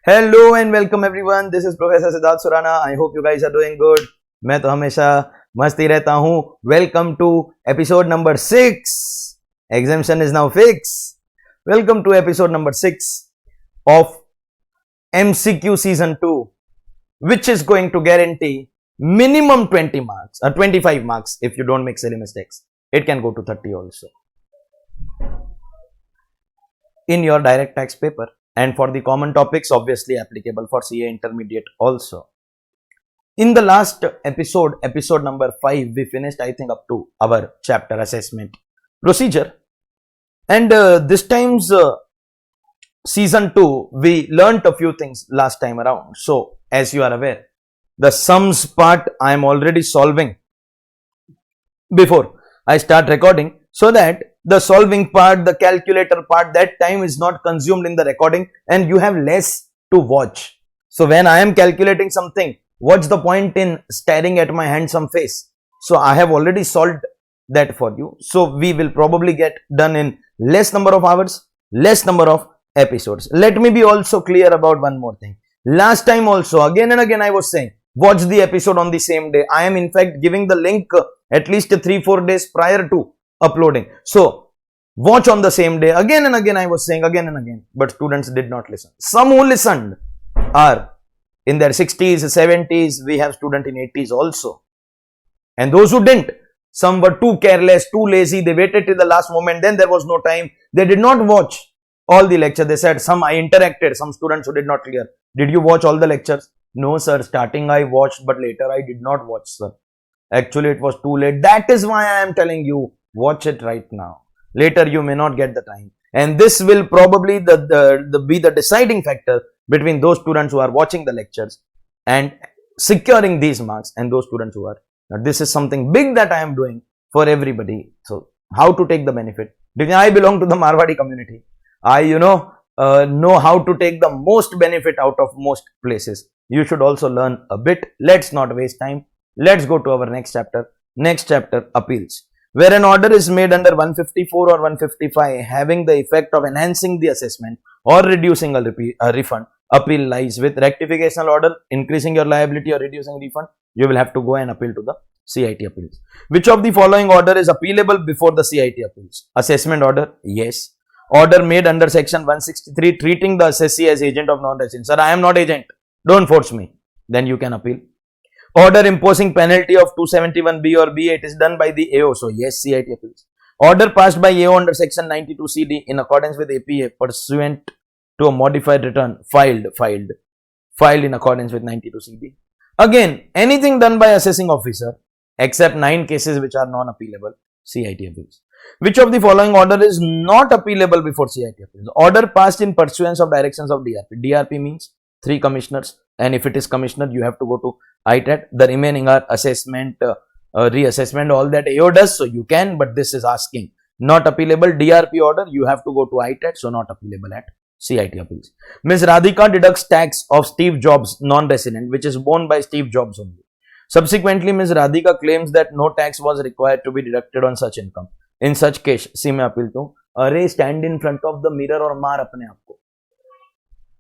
Hello and welcome everyone. This is Professor Siddharth Surana. I hope you guys are doing good. मैं तो हमेशा मस्त ही रहता हूँ. Welcome to episode number 6. Exemption is now fixed. Welcome to episode number 6 of MCQ season 2, which is going to guarantee minimum 20 marks or 25 marks if you don't make silly mistakes. It can go to 30 also in your direct tax paper. And for the common topics, obviously applicable for CA intermediate also. In the last episode, episode number 5, we finished, I think, up to our chapter assessment procedure. And this time's season 2, we learnt a few things last time around. So, as you are aware, the sums part I am already solving before I start recording, so that the solving part, the calculator part, that time is not consumed in the recording and you have less to watch. So when I am calculating something, what's the point in staring at my handsome face? So I have already solved that for you. So we will probably get done in less number of hours, less number of episodes. Let me be also clear about one more thing. Last time also, again and again I was saying, watch the episode on the same day. I am in fact giving the link at least 3-4 days prior to uploading. So, watch on the same day. Again and again I was saying, again and again. But students did not listen. Some who listened are in their 60s, 70s. We have students in 80s also. And those who didn't, some were too careless, too lazy. They waited till the last moment. Then there was no time. They did not watch all the lecture. They said, some I interacted. Some students who did not clear. Did you watch all the lectures? No, sir. Starting I watched, but later I did not watch, sir. Actually, it was too late. That is why I am telling you, watch it right now. Later, you may not get the time. And this will probably be the deciding factor between those students who are watching the lectures and securing these marks and those students who are. Now, this is something big that I am doing for everybody. So, how to take the benefit? Because I belong to the Marwadi community. I, know how to take the most benefit out of most places. You should also learn a bit. Let's not waste time. Let's go to our next chapter. Next chapter, appeals. Where an order is made under 154 or 155 having the effect of enhancing the assessment or reducing a refund, appeal lies with rectificational order, increasing your liability or reducing refund. You will have to go and appeal to the CIT appeals. Which of the following order is appealable before the CIT appeals? Assessment order? Yes. Order made under section 163 treating the assessee as agent of non-resident. Sir, I am not agent. Don't force me. Then you can appeal. Order imposing penalty of 271B or B, it is done by the AO. So, yes, CIT appeals. Order passed by AO under section 92CD in accordance with APA pursuant to a modified return filed in accordance with 92CD. Again, anything done by assessing officer except 9 cases which are non-appealable, CIT appeals. Which of the following order is not appealable before CIT appeals? Order passed in pursuance of directions of DRP. DRP means 3 commissioners, and if it is commissioner, you have to go to ITAT. The remaining are assessment, reassessment, all that AO does, so you can, but this is asking not appealable. DRP order, you have to go to ITAT, so not appealable at CIT appeals. Ms. Radhika deducts tax of Steve Jobs non-resident, which is borne by Steve Jobs only. Subsequently, Ms. Radhika claims that no tax was required to be deducted on such income. In such case, see मैं appeal to, अरे stand in front of the mirror और मार अपने आप को.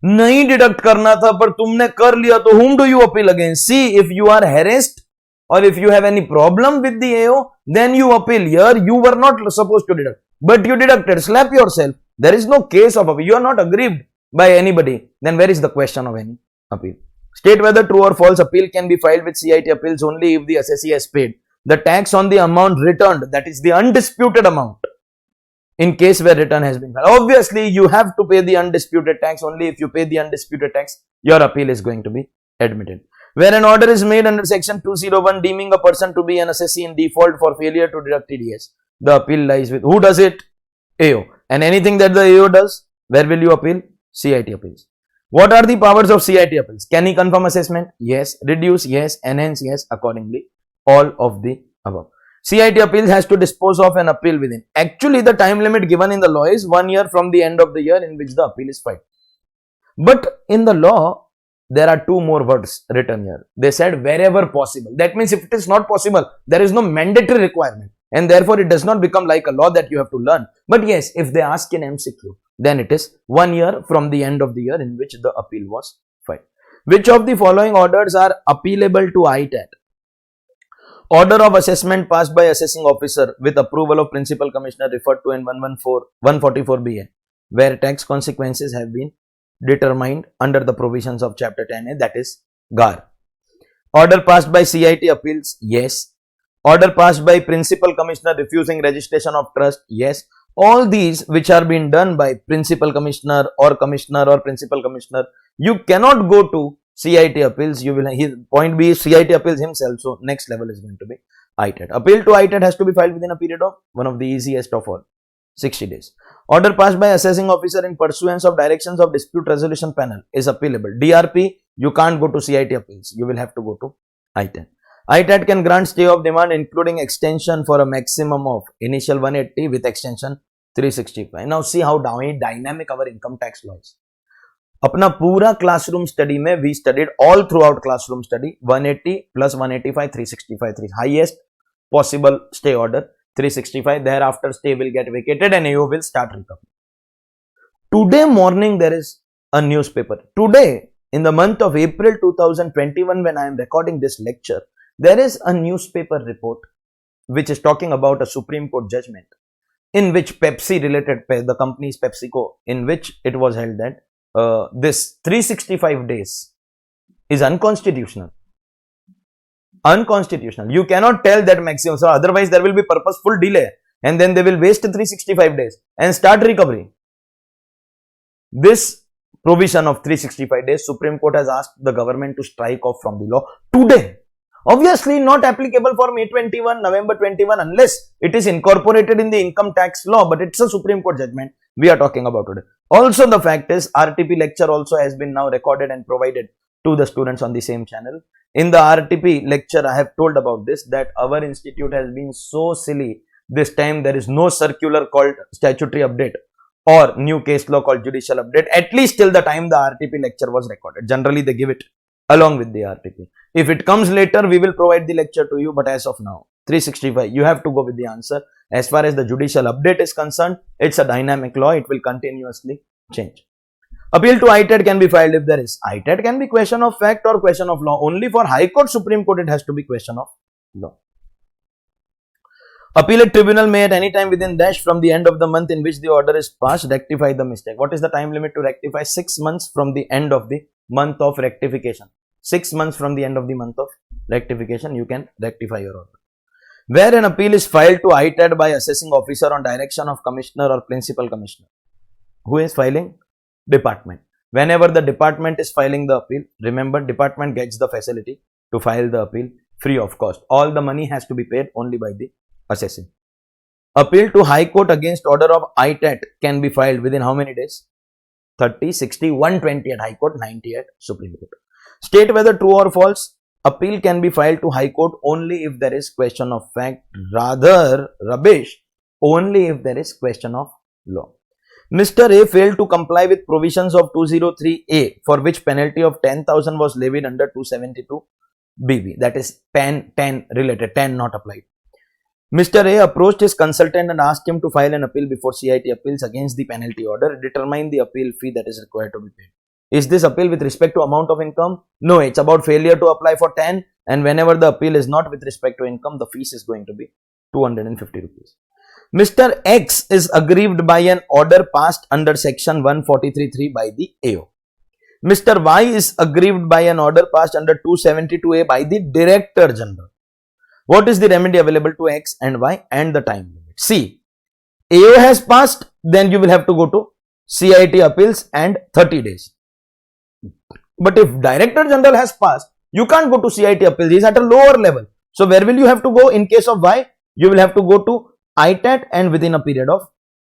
नहीं deduct करना था पर तुमने कर लिया तो whom do you appeal against? See, if you are harassed or if you have any problem with the AO, then you appeal. Here you were not supposed to deduct, but you deducted. Slap yourself. There is no case of appeal. You are not aggrieved by anybody. Then where is the question of any appeal? State whether true or false. Appeal can be filed with CIT appeals only if the assessee has paid the tax on the amount returned, that is the undisputed amount, in case where return has been filed. Obviously, you have to pay the undisputed tax. Only if you pay the undisputed tax, your appeal is going to be admitted. Where an order is made under section 201 deeming a person to be an assessee in default for failure to deduct TDS, the appeal lies with, who does it? AO. And anything that the AO does, where will you appeal? CIT appeals. What are the powers of CIT appeals? Can he confirm assessment? Yes. Reduce? Yes. Enhance? Yes. Accordingly, all of the above. CIT appeals has to dispose of an appeal within. Actually, the time limit given in the law is 1 year from the end of the year in which the appeal is filed. But in the law, there are 2 more words written here. They said wherever possible. That means if it is not possible, there is no mandatory requirement. And therefore, it does not become like a law that you have to learn. But yes, if they ask in MCQ, then it is 1 year from the end of the year in which the appeal was filed. Which of the following orders are appealable to ITAT? Order of assessment passed by assessing officer with approval of principal commissioner referred to in 144BA, where tax consequences have been determined under the provisions of chapter 10A, that is GAR. Order passed by CIT appeals, yes. Order passed by principal commissioner refusing registration of trust, yes. All these which are being done by principal commissioner or principal commissioner, you cannot go to CIT appeals. You will, his point B is CIT appeals himself. So next level is going to be ITAT. Appeal to ITAT has to be filed within a period of one of the easiest of all, 60 days. Order passed by assessing officer in pursuance of directions of dispute resolution panel is appealable. DRP, you can't go to CIT appeals. You will have to go to ITAT. ITAT can grant stay of demand including extension for a maximum of initial 180 with extension 365. Now see how dynamic our income tax law is. अपना पूरा classroom study में we studied all throughout classroom study 180 plus 185 365 highest possible stay order 365. Thereafter stay will get vacated and AO will start recovery. Today morning there is a newspaper. Today in the month of April 2021 when I am recording this lecture, there is a newspaper report which is talking about a Supreme Court judgment in which Pepsi related, the company is PepsiCo, in which it was held that this 365 days is unconstitutional. Unconstitutional. You cannot tell that maximum. So otherwise there will be purposeful delay and then they will waste 365 days and start recovery. This provision of 365 days, Supreme Court has asked the government to strike off from the law today. Obviously not applicable for May 21, November 21 unless it is incorporated in the income tax law, but it's a Supreme Court judgment we are talking about today. Also the fact is RTP lecture also has been now recorded and provided to the students on the same channel. In the RTP lecture I have told about this, that our institute has been so silly. This time there is no circular called statutory update or new case law called judicial update, at least till the time the RTP lecture was recorded. Generally they give it along with the RTP. If it comes later, we will provide the lecture to you, but as of now, 365, you have to go with the answer. As far as the judicial update is concerned, it's a dynamic law. It will continuously change. Appeal to ITAT can be filed if there is. ITAT can be question of fact or question of law. Only for High Court, Supreme Court, it has to be question of law. Appellate tribunal may at any time within dash from the end of the month in which the order is passed rectify the mistake. What is the time limit to rectify? 6 months from the end of the month of rectification. 6 months from the end of the month of rectification, you can rectify your order. Where an appeal is filed to ITAT by assessing officer on direction of commissioner or principal commissioner. Who is filing? Department. Whenever the department is filing the appeal, remember department gets the facility to file the appeal free of cost. All the money has to be paid only by the assessing. Appeal to High Court against order of ITAT can be filed within how many days? 30, 60, 120 at High Court, 90 at Supreme Court. State whether true or false. Appeal can be filed to High Court only if there is question of fact, rather rubbish, only if there is question of law. Mr. A failed to comply with provisions of 203A for which penalty of 10,000 was levied under 272 BB, that is PAN 10 related, 10 not applied. Mr. A approached his consultant and asked him to file an appeal before CIT appeals against the penalty order, determine the appeal fee that is required to be paid. Is this appeal with respect to amount of income? No, it's about failure to apply for 10, and whenever the appeal is not with respect to income, the fees is going to be 250 rupees. Mr. X is aggrieved by an order passed under section 143(3) by the AO. Mr. Y is aggrieved by an order passed under 272A by the Director General. What is the remedy available to X and Y and the time limit? See, AO has passed, then you will have to go to CIT appeals and 30 days. But if Director General has passed, you can't go to CIT appeals. He is at a lower level. So where will you have to go in case of Y? You will have to go to ITAT and within a period of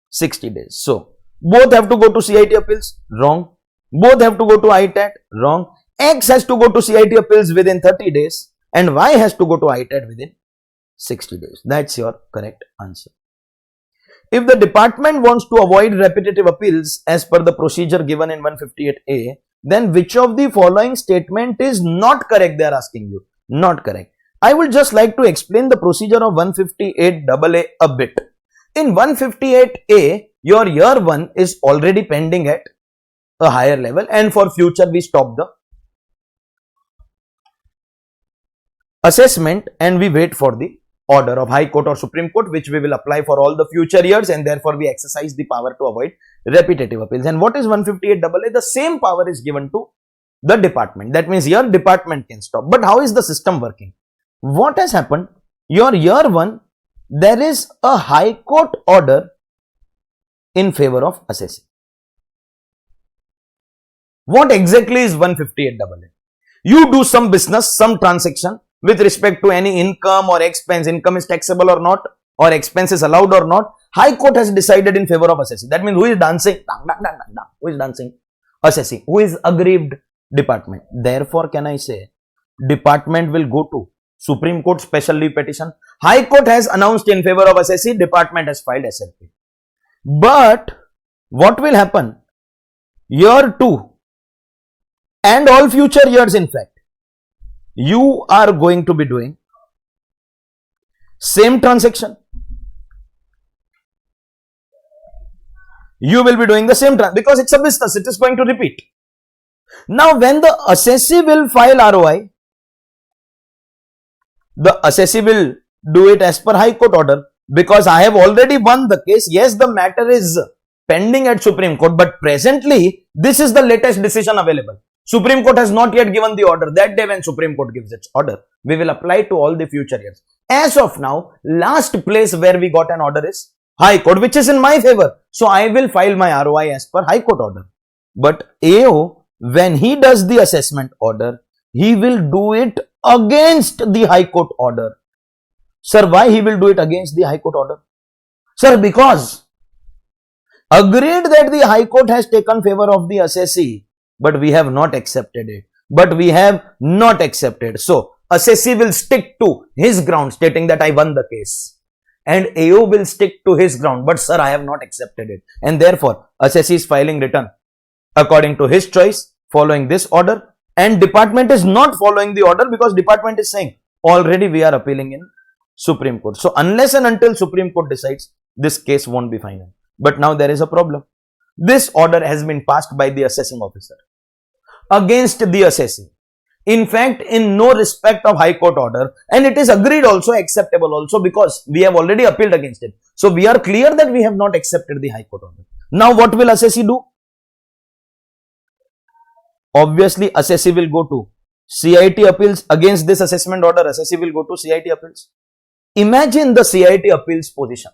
60 days. So both have to go to CIT appeals. Wrong. Both have to go to ITAT. Wrong. X has to go to CIT appeals within 30 days and Y has to go to ITAT within 60 days. That's your correct answer. If the department wants to avoid repetitive appeals as per the procedure given in 158A, then which of the following statement is not correct? They are asking you. Not correct. I would just like to explain the procedure of 158AA a bit. In 158A, your year 1 is already pending at a higher level, and for future we stop the assessment and we wait for the order of High Court or Supreme Court, which we will apply for all the future years, and therefore we exercise the power to avoid repetitive appeals. And what is 158AA? The same power is given to the department. That means your department can stop. But how is the system working? What has happened? Your year 1, there is a High Court order in favor of assessing. What exactly is 158AA? You do some business, some transaction with respect to any income or expense. Income is taxable or not, or expense is allowed or not. High Court has decided in favor of assessing. That means who is dancing? Who is dancing? Assessing. Who is aggrieved? Department. Therefore, can I say department will go to Supreme Court special leave petition. High Court has announced in favor of assessee, department has filed SLP. But what will happen? Year 2 and all future years, in fact, you are going to be doing same transaction. You will be doing the same transaction because it's a business, it is going to repeat. Now, when the assessee will file ROI, the assessee will do it as per High Court order, because I have already won the case. Yes, the matter is pending at Supreme Court, but presently this is the latest decision available. Supreme Court has not yet given the order. That day when Supreme Court gives its order, we will apply to all the future years. As of now, last place where we got an order is High Court, which is in my favor. So I will file my ROI as per High Court order. But AO, when he does the assessment order, he will do it against the High Court order. Sir, why he will do it against the High Court order? Sir, because agreed that the High Court has taken favor of the assessee, but we have not accepted it. So, assessee will stick to his ground stating that I won the case. And AO will stick to his ground. But sir, I have not accepted it. And therefore, assessee is filing return according to his choice, following this order. And department is not following the order because department is saying, already we are appealing in Supreme Court. So, unless and until Supreme Court decides, this case won't be final. But now there is a problem. This order has been passed by the assessing officer against the assessee. In fact, in no respect of High Court order, and it is agreed also, acceptable also, because we have already appealed against it. So, we are clear that we have not accepted the High Court order. Now, what will assessee do? Obviously, assessee will go to CIT appeals against this assessment order. Assessee will go to CIT appeals. Imagine the CIT appeals position.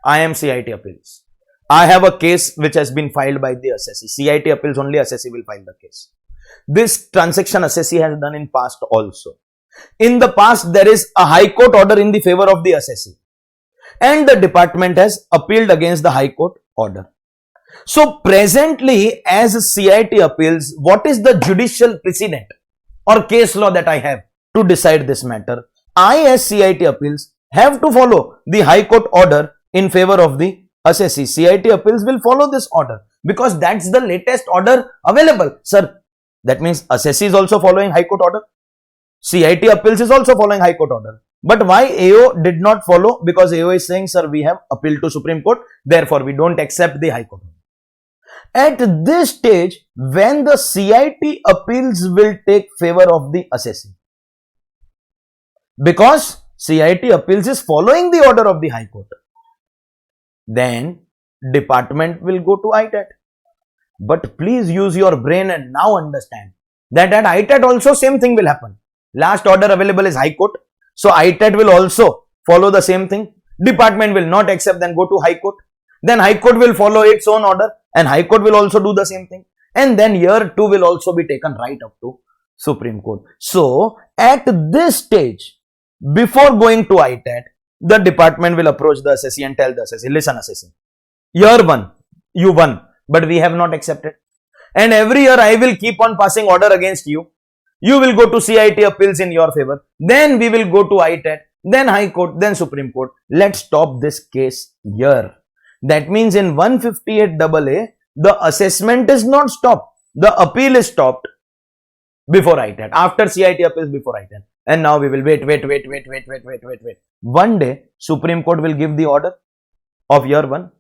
I am CIT appeals. I have a case which has been filed by the assessee. CIT appeals only, assessee will file the case. This transaction assessee has done in past also. In the past, there is a High Court order in the favor of the assessee. And the department has appealed against the High Court order. So, presently, as CIT appeals, what is the judicial precedent or case law that I have to decide this matter? I, as CIT appeals, have to follow the High Court order in favor of the assessee. CIT appeals will follow this order because that's the latest order available. Sir, that means assessee is also following High Court order. CIT appeals is also following High Court order. But why AO did not follow? Because AO is saying, sir, we have appealed to Supreme Court. Therefore, we don't accept the High Court order. At this stage, when the CIT appeals will take favor of the assessee, because CIT appeals is following the order of the High Court, then department will go to ITAT. But please use your brain and now understand that at ITAT also same thing will happen. Last order available is High Court. So ITAT will also follow the same thing. Department will not accept, then go to High Court. Then High Court will follow its own order and High Court will also do the same thing. And then year 2 will also be taken right up to Supreme Court. So at this stage, before going to ITAT, the department will approach the assessee and tell the assessee, listen assessee, year 1, you won, but we have not accepted. And every year I will keep on passing order against you. You will go to CIT appeals in your favor. Then we will go to ITAT, then High Court, then Supreme Court. Let's stop this case here. That means in 158AA, the assessment is not stopped. The appeal is stopped before ITAT. After CIT appeals, before ITAT. And now we will wait. One day, Supreme Court will give the order. of year 1.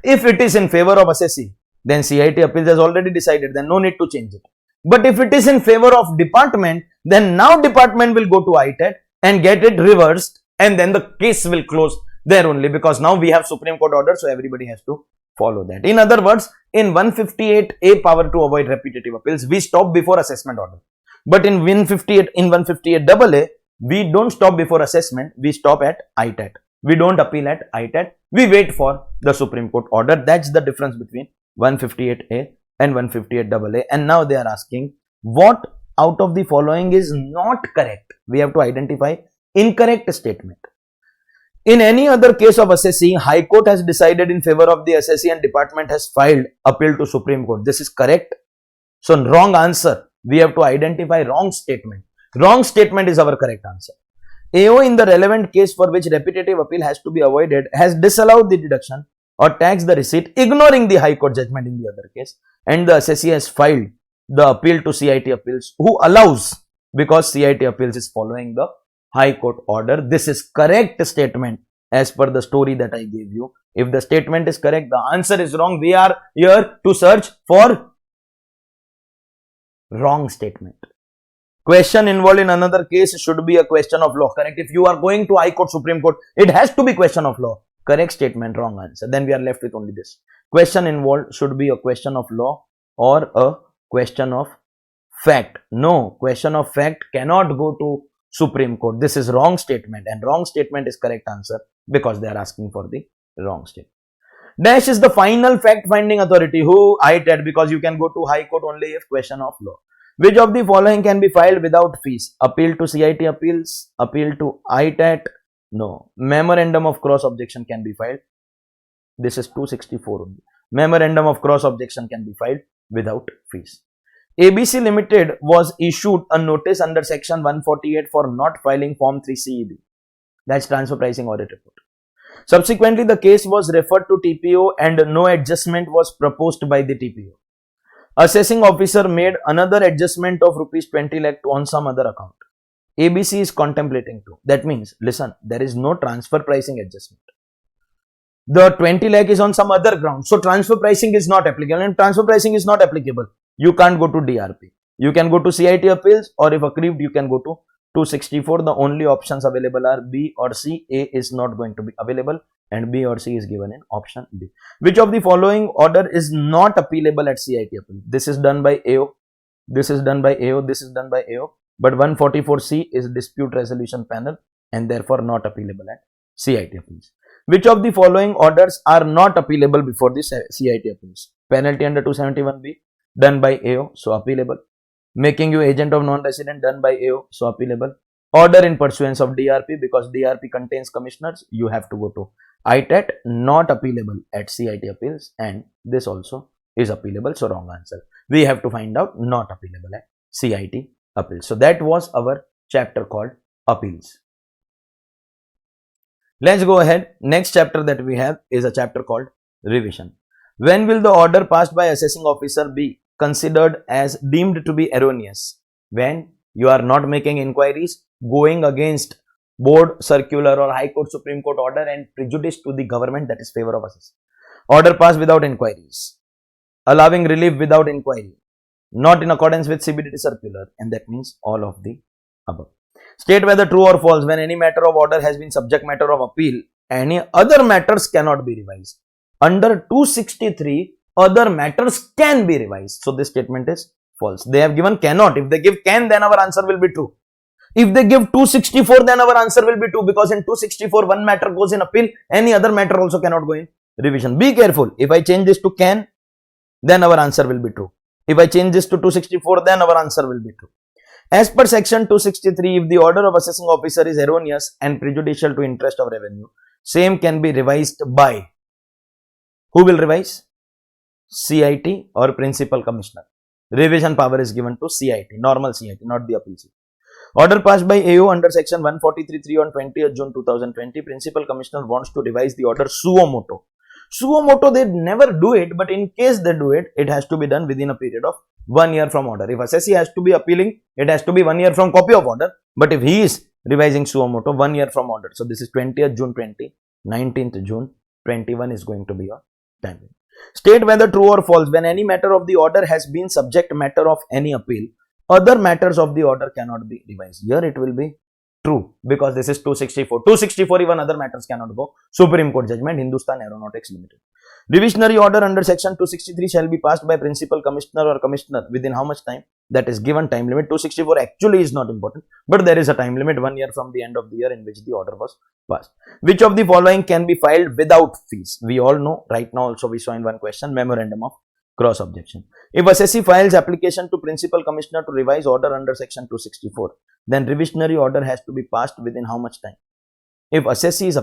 If it is in favor of assessee, then CIT appeals has already decided, then no need to change it. But if it is in favor of department, then now department will go to ITAT and get it reversed, and then the case will close there only, because now we have Supreme Court order, so everybody has to follow that. In other words, in 158A power to avoid repetitive appeals, we stop before assessment order. But in 158AA, we don't stop before assessment, we stop at ITAT. We don't appeal at ITAT, we wait for the Supreme Court order. That's the difference between 158A and 158AA. And now they are asking, what out of the following is not correct? We have to identify incorrect statement. In any other case of assessee, High Court has decided in favor of the assessee and department has filed appeal to Supreme Court. This is correct. So wrong answer. We have to identify wrong statement. Wrong statement is our correct answer. AO in the relevant case for which repetitive appeal has to be avoided has disallowed the deduction or taxed the receipt, ignoring the High Court judgment in the other case, and the assessee has filed the appeal to CIT appeals, who allows, because CIT appeals is following the High Court order. This is correct statement as per the story that I gave you. If the statement is correct, the answer is wrong. We are here to search for wrong statement. Question involved in another case should be a question of law. Correct. If you are going to High Court, Supreme Court, it has to be question of law. Correct statement, wrong answer. Then we are left with only this. Question involved should be a question of law or a question of fact. No, question of fact cannot go to Supreme Court. This is wrong statement, and wrong statement is correct answer because they are asking for the wrong statement. Dash is the final fact finding authority. Who? ITAT, because you can go to High Court only if question of law. Which of the following can be filed without fees? Appeal to CIT appeals, appeal to ITAT. No. Memorandum of cross objection can be filed. This is 264 only. Memorandum of cross objection can be filed without fees. ABC Limited was issued a notice under section 148 for not filing form 3CEB. That's transfer pricing audit report. Subsequently, the case was referred to TPO and no adjustment was proposed by the TPO. Assessing officer made another adjustment of rupees 20 lakh on some other account. ABC is contemplating to. That means, listen, there is no transfer pricing adjustment. The 20 lakh is on some other ground. So, transfer pricing is not applicable, and transfer pricing is not applicable. You can't go to DRP. You can go to CIT appeals, or if aggrieved, you can go to 264. The only options available are B or C. A is not going to be available, and B or C is given in option B. Which of the following order is not appealable at CIT appeal? This is done by AO. This is done by AO. This is done by AO. But 144C is dispute resolution panel and therefore not appealable at CIT appeals. Which of the following orders are not appealable before the CIT appeals? Penalty under 271B done by AO, so appealable. Making you agent of non-resident done by AO, so appealable. Order in pursuance of DRP, because DRP contains commissioners, you have to go to ITAT, not appealable at CIT appeals, and this also is appealable, so wrong answer. We have to find out not appealable at CIT appeals. So that was our chapter called appeals. Let's go ahead. Next chapter that we have is a chapter called revision. When will the order passed by assessing officer be considered as deemed to be erroneous? When you are not making inquiries, going against board, circular or High Court, Supreme Court order and prejudice to the government, that is favor of assessing. Order passed without inquiries, allowing relief without inquiry, not in accordance with CBDT circular, and that means all of the above. State whether true or false. When any matter of order has been subject matter of appeal, any other matters cannot be revised. Under 263, other matters can be revised. So this statement is false. They have given cannot. If they give can, then our answer will be true. If they give 264, then our answer will be true, because in 264, one matter goes in appeal, any other matter also cannot go in revision. Be careful. If I change this to can, then our answer will be true. If I change this to 264, then our answer will be true. As per section 263, if the order of assessing officer is erroneous and prejudicial to interest of revenue, same can be revised by, who will revise? CIT or principal commissioner. Revision power is given to CIT, normal CIT, not the appeal CIT. Order passed by AO under section 143.3 on 20th June 2020, principal commissioner wants to revise the order suo moto. Suo moto, they never do it, but in case they do it, it has to be done within a period of 1 year from order. If assessee has to be appealing, it has to be 1 year from copy of order. But if he is revising suo moto, 1 year from order. So this is 20th June 20. 19th June 21 is going to be your time limit. State whether true or false. When any matter of the order has been subject matter of any appeal, other matters of the order cannot be revised. Here it will be true because this is 264. 264 even other matters cannot go. Supreme Court judgment, Hindustan Aeronautics Limited. Revisionary order under section 263 shall be passed by principal commissioner or commissioner within how much time? That is given time limit. 264 actually is not important, but there is a time limit 1 year from the end of the year in which the order was passed. Which of the following can be filed without fees? We all know, right now also we saw in one question, memorandum of cross objection. If assessee files application to principal commissioner to revise order under section 264, then revisionary order has to be passed within how much time? If assessee is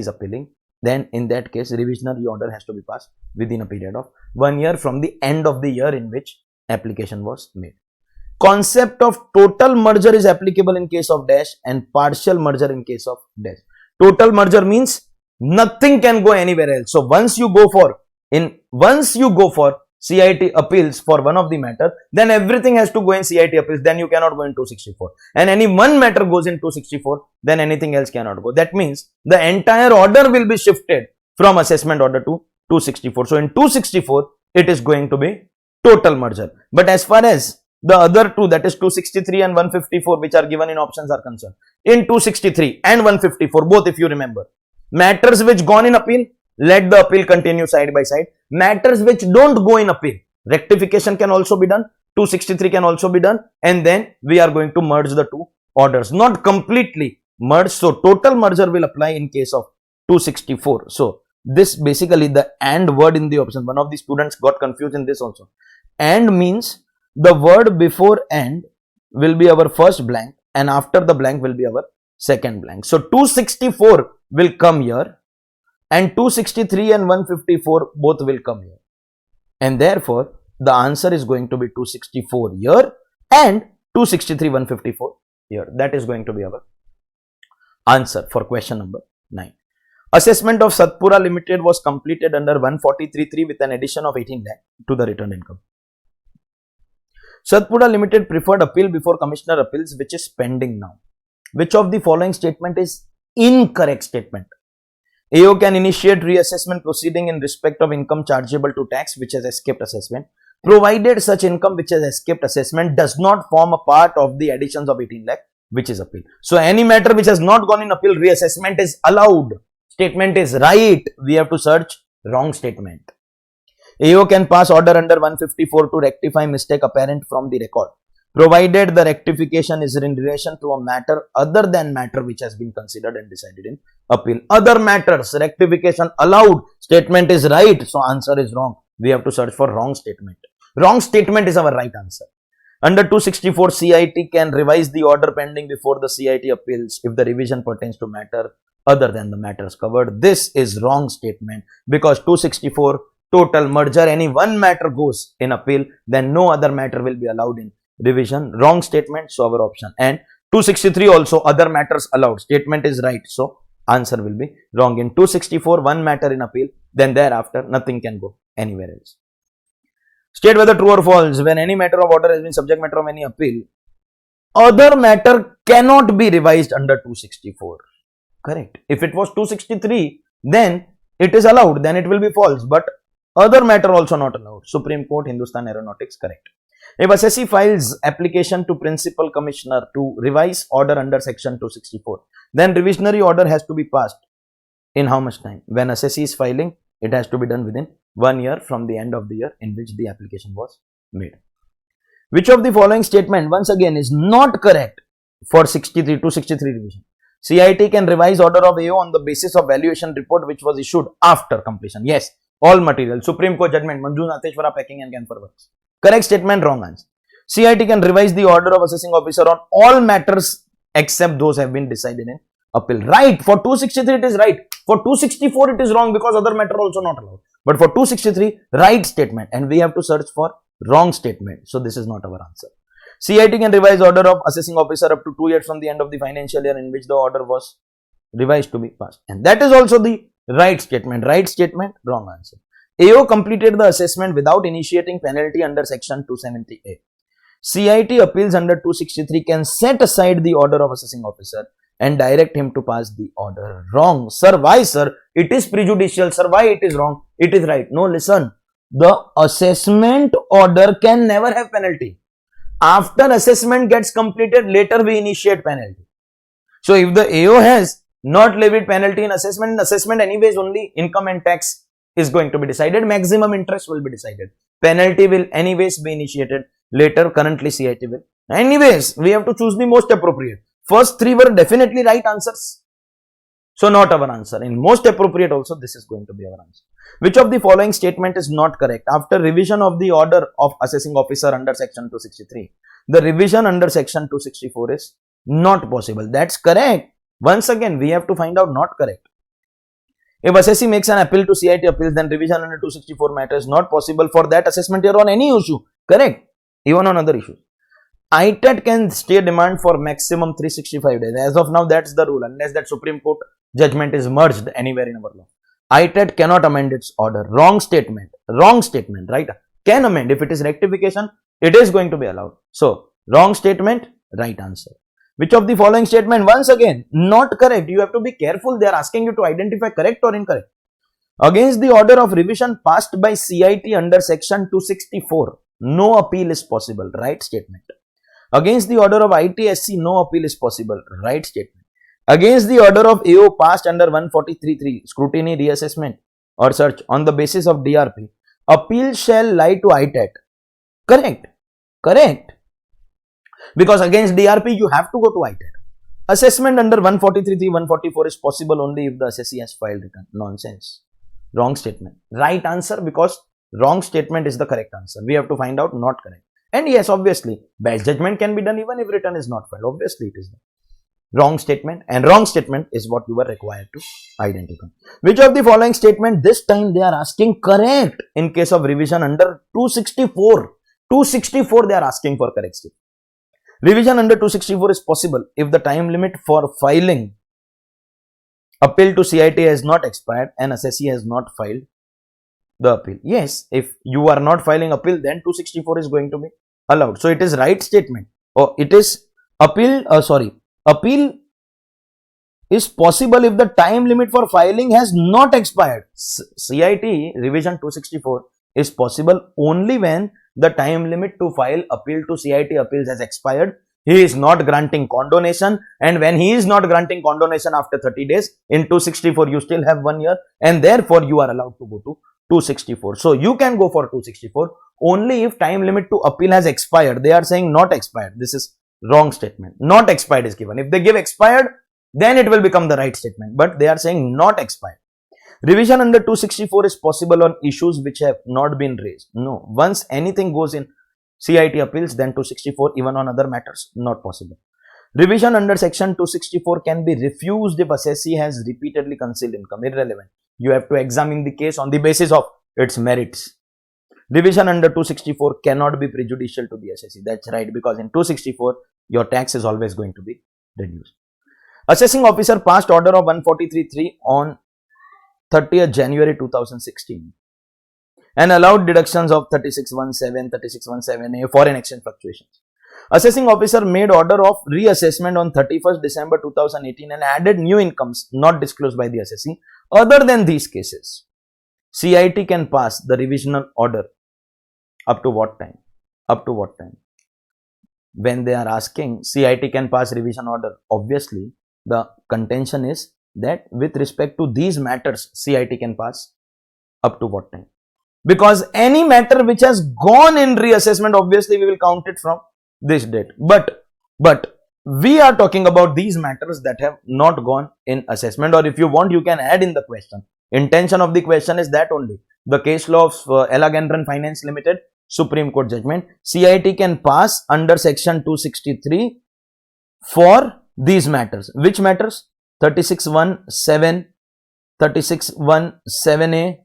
appealing, then in that case revisionary order has to be passed within a period of 1 year from the end of the year in which application was made. Concept of total merger is applicable in case of dash and partial merger in case of dash. Total merger means nothing can go anywhere else. So once you go for CIT appeals for one of the matter, then everything has to go in CIT appeals, then you cannot go in 264. And any one matter goes in 264, then anything else cannot go. That means the entire order will be shifted from assessment order to 264. So in 264, it is going to be total merger. But as far as the other two, that is 263 and 154, which are given in options are concerned, in 263 and 154, both if you remember, matters which gone in appeal, let the appeal continue side by side. Matters which don't go in appeal, rectification can also be done, 263 can also be done, and then we are going to merge the two orders, not completely merge. So total merger will apply in case of 264. So this basically the and word in the option, one of the students got confused in this also. And means the word before and will be our first blank and after the blank will be our second blank. So 264 will come here and 263 and 154 both will come here, and therefore the answer is going to be 264 here and 263 154 here. That is going to be our answer for question number 9. Assessment of Satpura Limited was completed under 143.3 with an addition of 18 lakh to the return income. Satpura Limited preferred appeal before Commissioner Appeals, which is pending now. Which of the following statement is incorrect statement? AO can initiate reassessment proceeding in respect of income chargeable to tax which has escaped assessment, provided such income which has escaped assessment does not form a part of the additions of 18 lakh which is appeal. So any matter which has not gone in appeal, reassessment is allowed. Statement is right. We have to search wrong statement. AO can pass order under 154 to rectify mistake apparent from the record, provided the rectification is in relation to a matter other than matter which has been considered and decided in appeal. Other matters, rectification allowed. Statement is right, so answer is wrong. We have to search for wrong statement. Wrong statement is our right answer. Under 264, CIT can revise the order pending before the CIT appeals if the revision pertains to matter other than the matters covered. This is wrong statement because 264 total merger, any one matter goes in appeal, then no other matter will be allowed in revision. Wrong statement, so our option. And 263 also other matters allowed. Statement is right, so answer will be wrong. In 264, one matter in appeal, then thereafter nothing can go anywhere else. State whether true or false. When any matter of order has been subject matter of any appeal, other matter cannot be revised under 264. Correct. If it was 263, then it is allowed, then it will be false. But other matter also not allowed. Supreme Court, Hindustan Aeronautics, correct. If assessee files application to principal commissioner to revise order under section 264, then revisionary order has to be passed in how much time? When assessee is filing, it has to be done within 1 year from the end of the year in which the application was made. Which of the following statement once again is not correct for 263 revision? CIT can revise order of AO on the basis of valuation report which was issued after completion. Yes, all material. Supreme Court judgment, Manju Natheshwara Packing and Camphor Works. Correct statement, wrong answer. CIT can revise the order of assessing officer on all matters except those have been decided in appeal. Right, for 263 it is right. For 264 it is wrong because other matter also not allowed. But for 263, right statement, and we have to search for wrong statement. So this is not our answer. CIT can revise order of assessing officer up to 2 years from the end of the financial year in which the order was revised to be passed. And that is also the right statement. Right statement, wrong answer. AO completed the assessment without initiating penalty under section 270A. CIT appeals under 263 can set aside the order of assessing officer and direct him to pass the order. Wrong. Sir, why, sir? It is prejudicial. Sir, why it is wrong? It is right. No, listen. The assessment order can never have penalty. After assessment gets completed, later we initiate penalty. So if the AO has not levied penalty in assessment anyways only income and tax is going to be decided, maximum interest will be decided. Penalty will anyways be initiated later, currently CIT will. Anyways, we have to choose the most appropriate. First three were definitely right answers. So not our answer. In most appropriate also, this is going to be our answer. Which of the following statement is not correct? After revision of the order of assessing officer under section 263, the revision under section 264 is not possible. That's correct. Once again, we have to find out not correct. If assessee makes an appeal to CIT appeals, then revision under 264 matter is not possible for that assessment year on any issue. Correct. Even on other issues. ITAT can stay demand for maximum 365 days. As of now, that's the rule. Unless that Supreme Court judgment is merged anywhere in our law. ITAT cannot amend its order. Wrong statement. Wrong statement, right? Can amend. If it is rectification, it is going to be allowed. So, wrong statement, right answer. Which of the following statement? Once again, not correct. You have to be careful. They are asking you to identify correct or incorrect. Against the order of revision passed by CIT under section 264, no appeal is possible. Right statement. Against the order of ITSC, no appeal is possible. Right statement. Against the order of AO passed under 143.3, scrutiny, reassessment or search on the basis of DRP, appeal shall lie to ITAT. Correct. Correct. Because against DRP, you have to go to ITAT. Assessment under 143.3, 144 is possible only if the assessee has filed return. Nonsense. Wrong statement. Right answer, because wrong statement is the correct answer. We have to find out not correct. And yes, obviously, bad judgment can be done even if return is not filed. Obviously, it is done. Wrong statement, and wrong statement is what you are required to identify. Which of the following statement this time they are asking correct in case of revision under 264? 264 they are asking for correct statement. Revision under 264 is possible if the time limit for filing appeal to CIT has not expired and assessee has not filed the appeal. Yes, if you are not filing appeal, then 264 is going to be allowed. So it is right statement. Or it is appeal is possible if the time limit for filing has not expired. CIT revision 264 is possible only when the time limit to file appeal to CIT appeals has expired. He is not granting condonation, and when he is not granting condonation after 30 days, in 264 you still have 1 year, and therefore you are allowed to go to 264. So you can go for 264 only if time limit to appeal has expired. They are saying not expired. This is wrong statement. Not expired is given. If they give expired, then it will become the right statement. But they are saying not expired. Revision under 264 is possible on issues which have not been raised. No. Once anything goes in CIT appeals, then 264 even on other matters, not possible. Revision under section 264 can be refused if assessee has repeatedly concealed income. Irrelevant. You have to examine the case on the basis of its merits. Revision under 264 cannot be prejudicial to the assessee. That's right, because in 264, your tax is always going to be reduced. Assessing officer passed order of 143.3 on 30th January 2016 and allowed deductions of 3617, 3617A foreign exchange fluctuations. Assessing officer made order of reassessment on 31st December 2018 and added new incomes not disclosed by the assessee. Other than these cases, CIT can pass the revisional order up to what time? Up to what time? When they are asking CIT can pass revision order, obviously the contention is that with respect to these matters, CIT can pass up to what time? Because any matter which has gone in reassessment, obviously we will count it from this date. But we are talking about these matters that have not gone in assessment, or if you want, you can add in the question. Intention of the question is that only. The case law of Ella Finance Limited, Supreme Court judgment, CIT can pass under section 263 for these matters. Which matters? 3617, 3617A.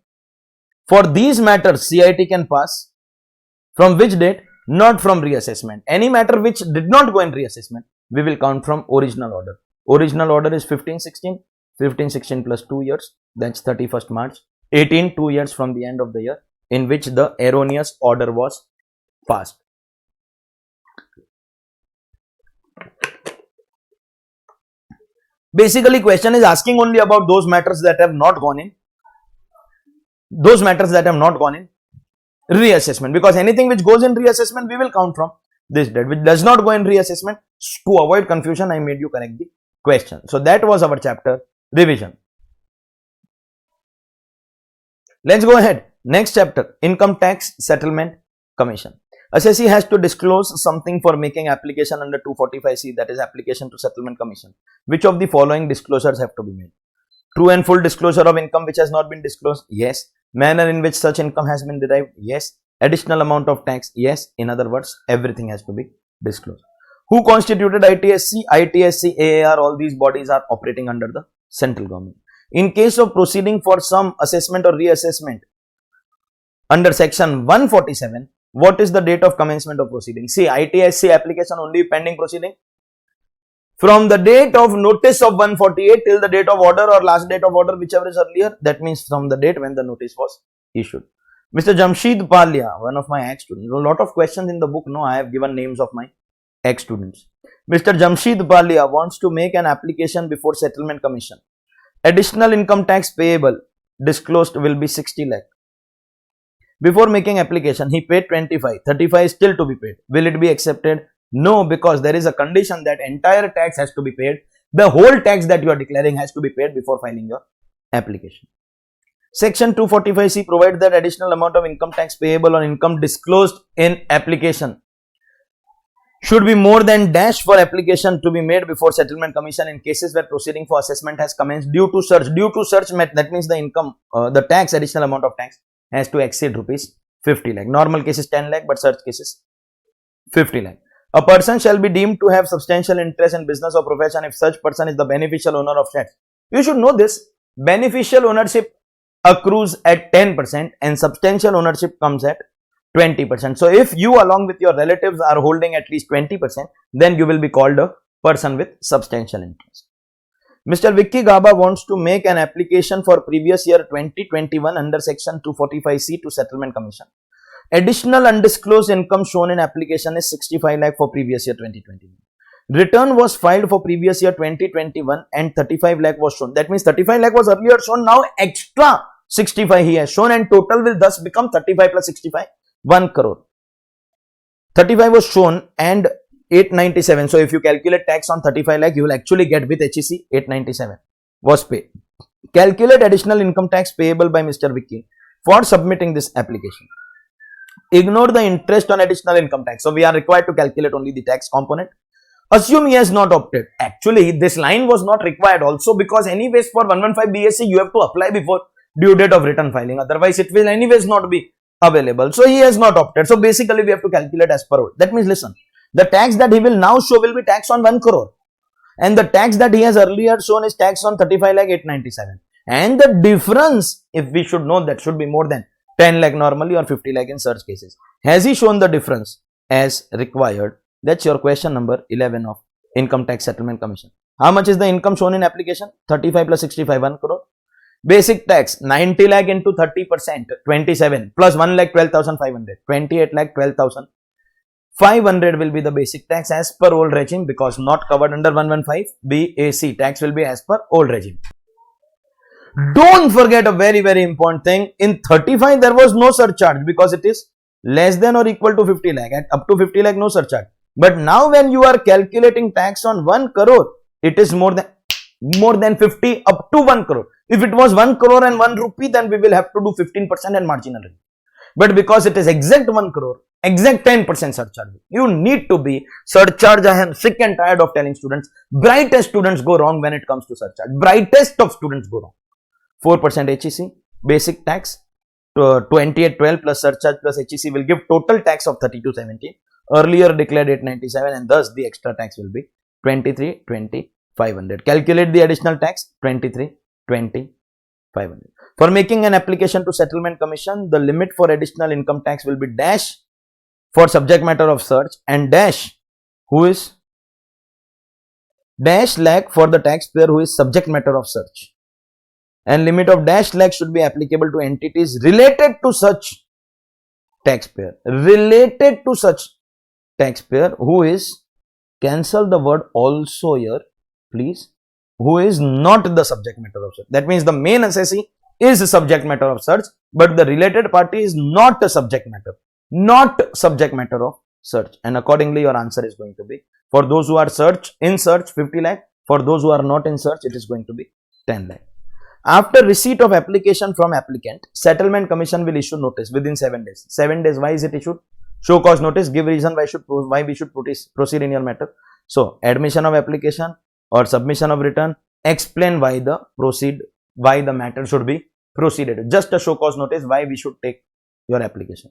For these matters, CIT can pass from which date? Not from reassessment. Any matter which did not go in reassessment, we will count from original order. Original order is 1516. 1516 plus 2 years, that's 31st March. 18, 2 years from the end of the year in which the erroneous order was passed. Basically, question is asking only about those matters that have not gone in. Those matters that have not gone in reassessment, because anything which goes in reassessment we will count from this date. Which does not go in reassessment, to avoid confusion, I made you correct the question. So that was our chapter revision. Let's go ahead. Next chapter, Income Tax Settlement Commission. Assessee has to disclose something for making application under 245C, that is Application to Settlement Commission. Which of the following disclosures have to be made? True and full disclosure of income which has not been disclosed? Yes. Manner in which such income has been derived? Yes. Additional amount of tax? Yes. In other words, everything has to be disclosed. Who constituted ITSC? ITSC, AAR, all these bodies are operating under the central government. In case of proceeding for some assessment or reassessment under section 147, what is the date of commencement of proceeding? See, ITSC application only pending proceeding from the date of notice of 148 till the date of order or last date of order, whichever is earlier. That means from the date when the notice was issued. Mr. Jamshed Palia, one of my ex-students. A lot of questions in the book. No, I have given names of my ex-students. Mr. Jamshed Palia wants to make an application before Settlement Commission. Additional income tax payable disclosed will be 60 lakh. Before making application, he paid 25. 35 is still to be paid. Will it be accepted? No, because there is a condition that entire tax has to be paid. The whole tax that you are declaring has to be paid before filing your application. Section 245C provides that additional amount of income tax payable on income disclosed in application should be more than dash for application to be made before Settlement Commission in cases where proceeding for assessment has commenced due to search. Due to search, that means the income, the tax, additional amount of tax has to exceed rupees 50 lakh. Normal cases 10 lakh, but search cases 50 lakh. A person shall be deemed to have substantial interest in business or profession if such person is the beneficial owner of shares. You should know this. Beneficial ownership accrues at 10% and substantial ownership comes at 20%. So if you along with your relatives are holding at least 20%, then you will be called a person with substantial interest. Mr. Vicky Gaba wants to make an application for previous year 2021 under section 245C to Settlement Commission. Additional undisclosed income shown in application is 65 lakh for previous year 2021. Return was filed for previous year 2021 and 35 lakh was shown. That means 35 lakh was earlier shown, now extra 65 he has shown, and total will thus become 35 plus 65, 1 crore. 35 was shown and 897. So if you calculate tax on 35 lakh, you will actually get with HEC 897 was paid. Calculate additional income tax payable by Mr. Vicky for submitting this application. Ignore the interest on additional income tax. So we are required to calculate only the tax component. Assume he has not opted. Actually, this line was not required also, because anyways for 115 BSc you have to apply before due date of return filing. Otherwise it will anyways not be available. So he has not opted. So basically we have to calculate as per old. That means listen, the tax that he will now show will be tax on 1 crore. And the tax that he has earlier shown is tax on 35 lakh 897. And the difference, if we should know, that should be more than 10 lakh normally or 50 lakh in such cases. Has he shown the difference as required? That's your question number 11 of Income Tax Settlement Commission. How much is the income shown in application? 35 plus 65, 1 crore. Basic tax 90 lakh into 30%, 27 plus 1 lakh 12,500, 28 lakh 12,500 will be the basic tax as per old regime, because not covered under 115 BAC. Tax will be as per old regime. Don't forget a very important thing. In 35 there was no surcharge because it is less than or equal to 50 lakh. At up to 50 lakh no surcharge. But now when you are calculating tax on 1 crore, it is more than 50 up to 1 crore. If it was 1 crore and 1 rupee, then we will have to do 15% and marginal. But because it is exact 1 crore, exact 10% surcharge, you need to be surcharge. I am sick and tired of telling students, brightest students go wrong when it comes to surcharge. Brightest of students go wrong. 4% HEC, basic tax, 2812 plus surcharge plus HEC will give total tax of 3270. Earlier declared 897, and thus the extra tax will be 23,500. Calculate the additional tax 23,500. For making an application to Settlement Commission, the limit for additional income tax will be dash for subject matter of search and dash who is dash lakh for the taxpayer who is subject matter of search. And limit of dash lakh should be applicable to entities related to such taxpayer. Related to such taxpayer who is, cancel the word also here, please, who is not the subject matter of search. That means the main assessee is the subject matter of search, but the related party is not a subject matter, not subject matter of search. And accordingly, your answer is going to be, for those who are in search, 50 lakh. For those who are not in search, it is going to be 10 lakh. After receipt of application from applicant, settlement commission will issue notice within 7 days. 7 days, why is it issued? Show cause notice, give reason why we should proceed in your matter. So, admission of application or submission of return, explain why the matter should be proceeded. Just a show cause notice why we should take your application.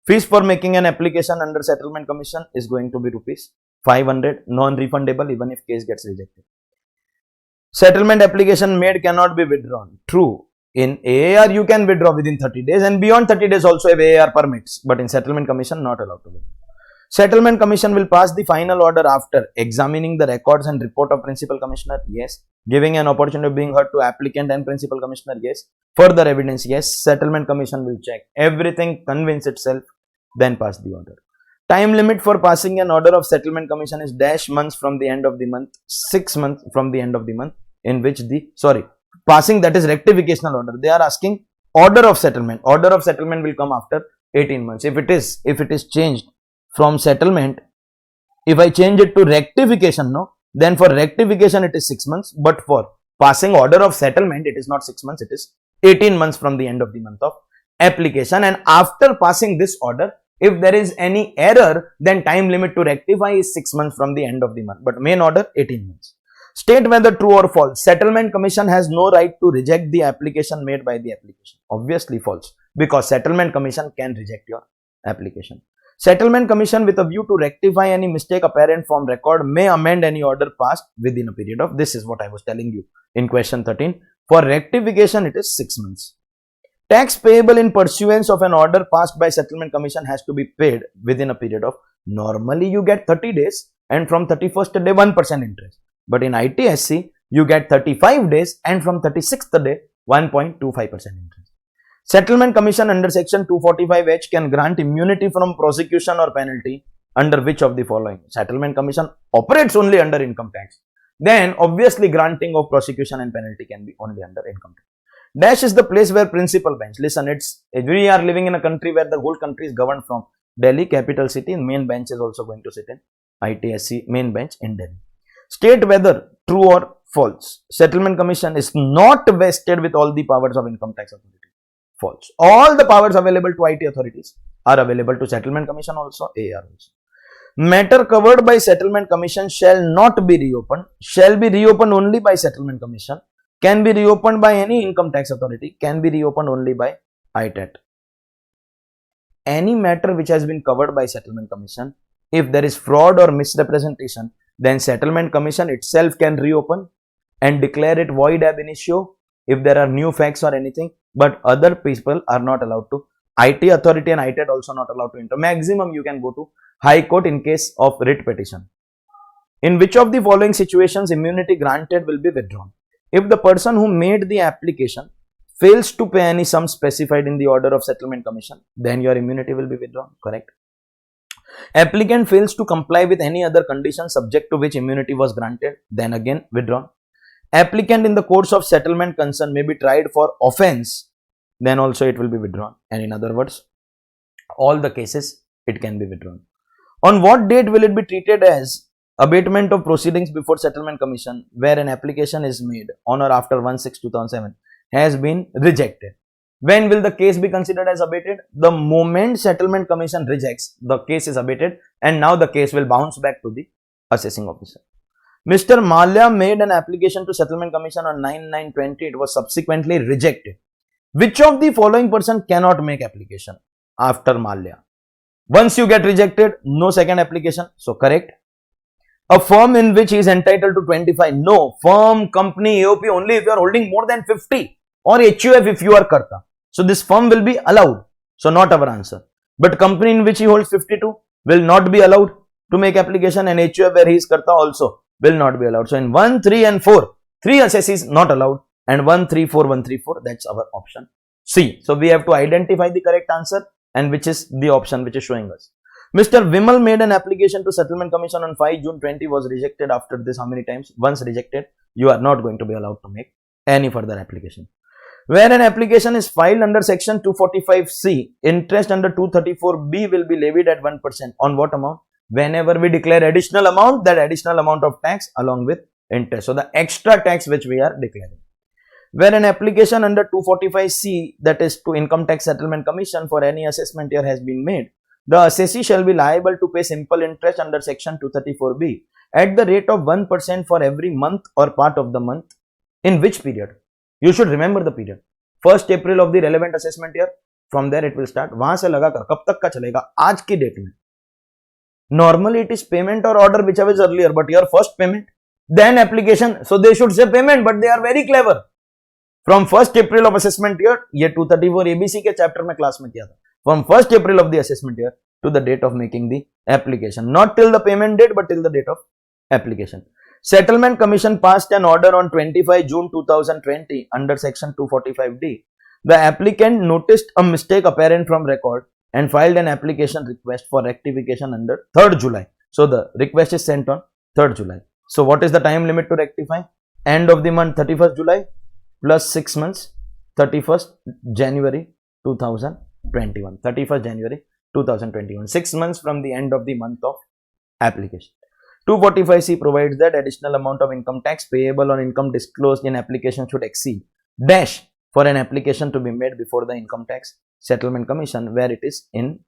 Fees for making an application under settlement commission is going to be rupees 500, non-refundable even if case gets rejected. Settlement application made cannot be withdrawn. True. In AAR, you can withdraw within 30 days and beyond 30 days also if AAR permits. But in settlement commission, not allowed to withdraw. Settlement commission will pass the final order after examining the records and report of principal commissioner. Yes. Giving an opportunity of being heard to applicant and principal commissioner. Yes. Further evidence. Yes. Settlement commission will check everything, convince itself, then pass the order. Time limit for passing an order of settlement commission is dash months from the end of the month, 6 months from the end of the month in which passing, that is rectificational order. They are asking order of settlement. Order of settlement will come after 18 months. If it is changed from settlement, if I change it to rectification, then for rectification it is 6 months, but for passing order of settlement, it is not 6 months, it is 18 months from the end of the month of application. And after passing this order, if there is any error, then time limit to rectify is 6 months from the end of the month, but main order 18 months. State whether true or false. Settlement commission has no right to reject the application made by the application. Obviously false, because settlement commission can reject your application. Settlement commission, with a view to rectify any mistake apparent from record, may amend any order passed within a period of, this is what I was telling you in question 13. For rectification, it is 6 months. Tax payable in pursuance of an order passed by settlement commission has to be paid within a period of, normally you get 30 days and from 31st day 1% interest. But in ITSC, you get 35 days and from 36th day 1.25% interest. Settlement commission under section 245H can grant immunity from prosecution or penalty under which of the following? Settlement commission operates only under income tax. Then obviously granting of prosecution and penalty can be only under income tax. Dash is the place where principal bench. Listen, we are living in a country where the whole country is governed from Delhi, capital city. Main bench is also going to sit in ITSC main bench in Delhi. State whether true or false. Settlement commission is not vested with all the powers of income tax authority. False. All the powers available to IT authorities are available to settlement commission also, AR also. Matter covered by settlement commission shall not be reopened. Shall be reopened only by settlement commission. Can be reopened by any income tax authority. Can be reopened only by ITAT. Any matter which has been covered by settlement commission, if there is fraud or misrepresentation, then settlement commission itself can reopen and declare it void ab initio if there are new facts or anything, but other people are not allowed to. IT authority and ITAT also not allowed to enter. Maximum you can go to High Court in case of writ petition. In which of the following situations immunity granted will be withdrawn? If the person who made the application fails to pay any sum specified in the order of settlement commission, then your immunity will be withdrawn. Correct. Applicant fails to comply with any other condition subject to which immunity was granted, then again withdrawn. Applicant in the course of settlement concern may be tried for offence, then also it will be withdrawn. And in other words, all the cases it can be withdrawn. On what date will it be treated as abatement of proceedings before settlement commission where an application is made on or after 1/6/2007 has been rejected? When will the case be considered as abated? The moment settlement commission rejects, the case is abated and now the case will bounce back to the assessing officer. Mr. Malya made an application to settlement commission on 9/9/20. It was subsequently rejected. Which of the following person cannot make application after Malya? Once you get rejected, no second application. So correct. A firm in which he is entitled to 25. No. Firm, company, AOP only if you are holding more than 50 or HUF if you are Karta. So this firm will be allowed. So not our answer. But company in which he holds 52 will not be allowed to make application and HUF where he is Karta also will not be allowed. So in 1, 3 and 4, 3 assessees not allowed and 1, 3, 4, 1, 3, 4, that's our option C. So we have to identify the correct answer and which is the option which is showing us. Mr. Vimal made an application to settlement commission on 5 June 20 was rejected after this how many times? Once rejected. you are not going to be allowed to make any further application. Where an application is filed under section 245C, interest under 234B will be levied at 1% on what amount? Whenever we declare additional amount, that additional amount of tax along with interest. So the extra tax which we are declaring. Where an application under 245C, that is to Income Tax Settlement Commission, for any assessment year has been made, the assessee shall be liable to pay simple interest under section 234B at the rate of 1% for every month or part of the month. In which period? You should remember the period. 1st April of the relevant assessment year. From there it will start. वहां से लगाकर कब तक का चलेगा? आज की date में. Normally it is payment or order whichever is earlier, but your first payment, then application. So they should say payment, but they are very clever. From 1st April of assessment year, ये 234 ABC के chapter में class में किया था. From 1st April of the assessment year to the date of making the application. Not till the payment date, but till the date of application. Settlement Commission passed an order on 25 June 2020 under section 245D. The applicant noticed a mistake apparent from record and filed an application request for rectification under 3rd July. So the request is sent on 3rd July. So what is the time limit to rectify? End of the month 31st July plus 6 months 31st January 2021. 31st January 2021. 6 months from the end of the month of application. 245C provides that additional amount of income tax payable on income disclosed in application should exceed dash for an application to be made before the Income Tax Settlement Commission, where it is in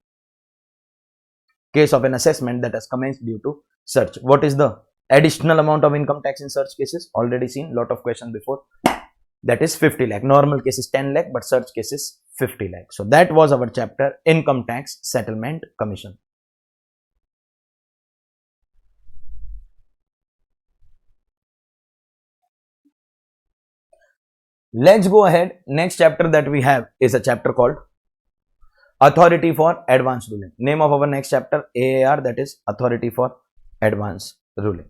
case of an assessment that has commenced due to search. What is the additional amount of income tax in search cases? Already seen, lot of questions before. That is 50 lakh. Normal case is 10 lakh, but search case is 50 lakh. So that was our chapter, Income Tax Settlement Commission. Let's go ahead. Next chapter that we have is a chapter called Authority for Advance Ruling. Name of our next chapter, AAR, that is Authority for Advance Ruling.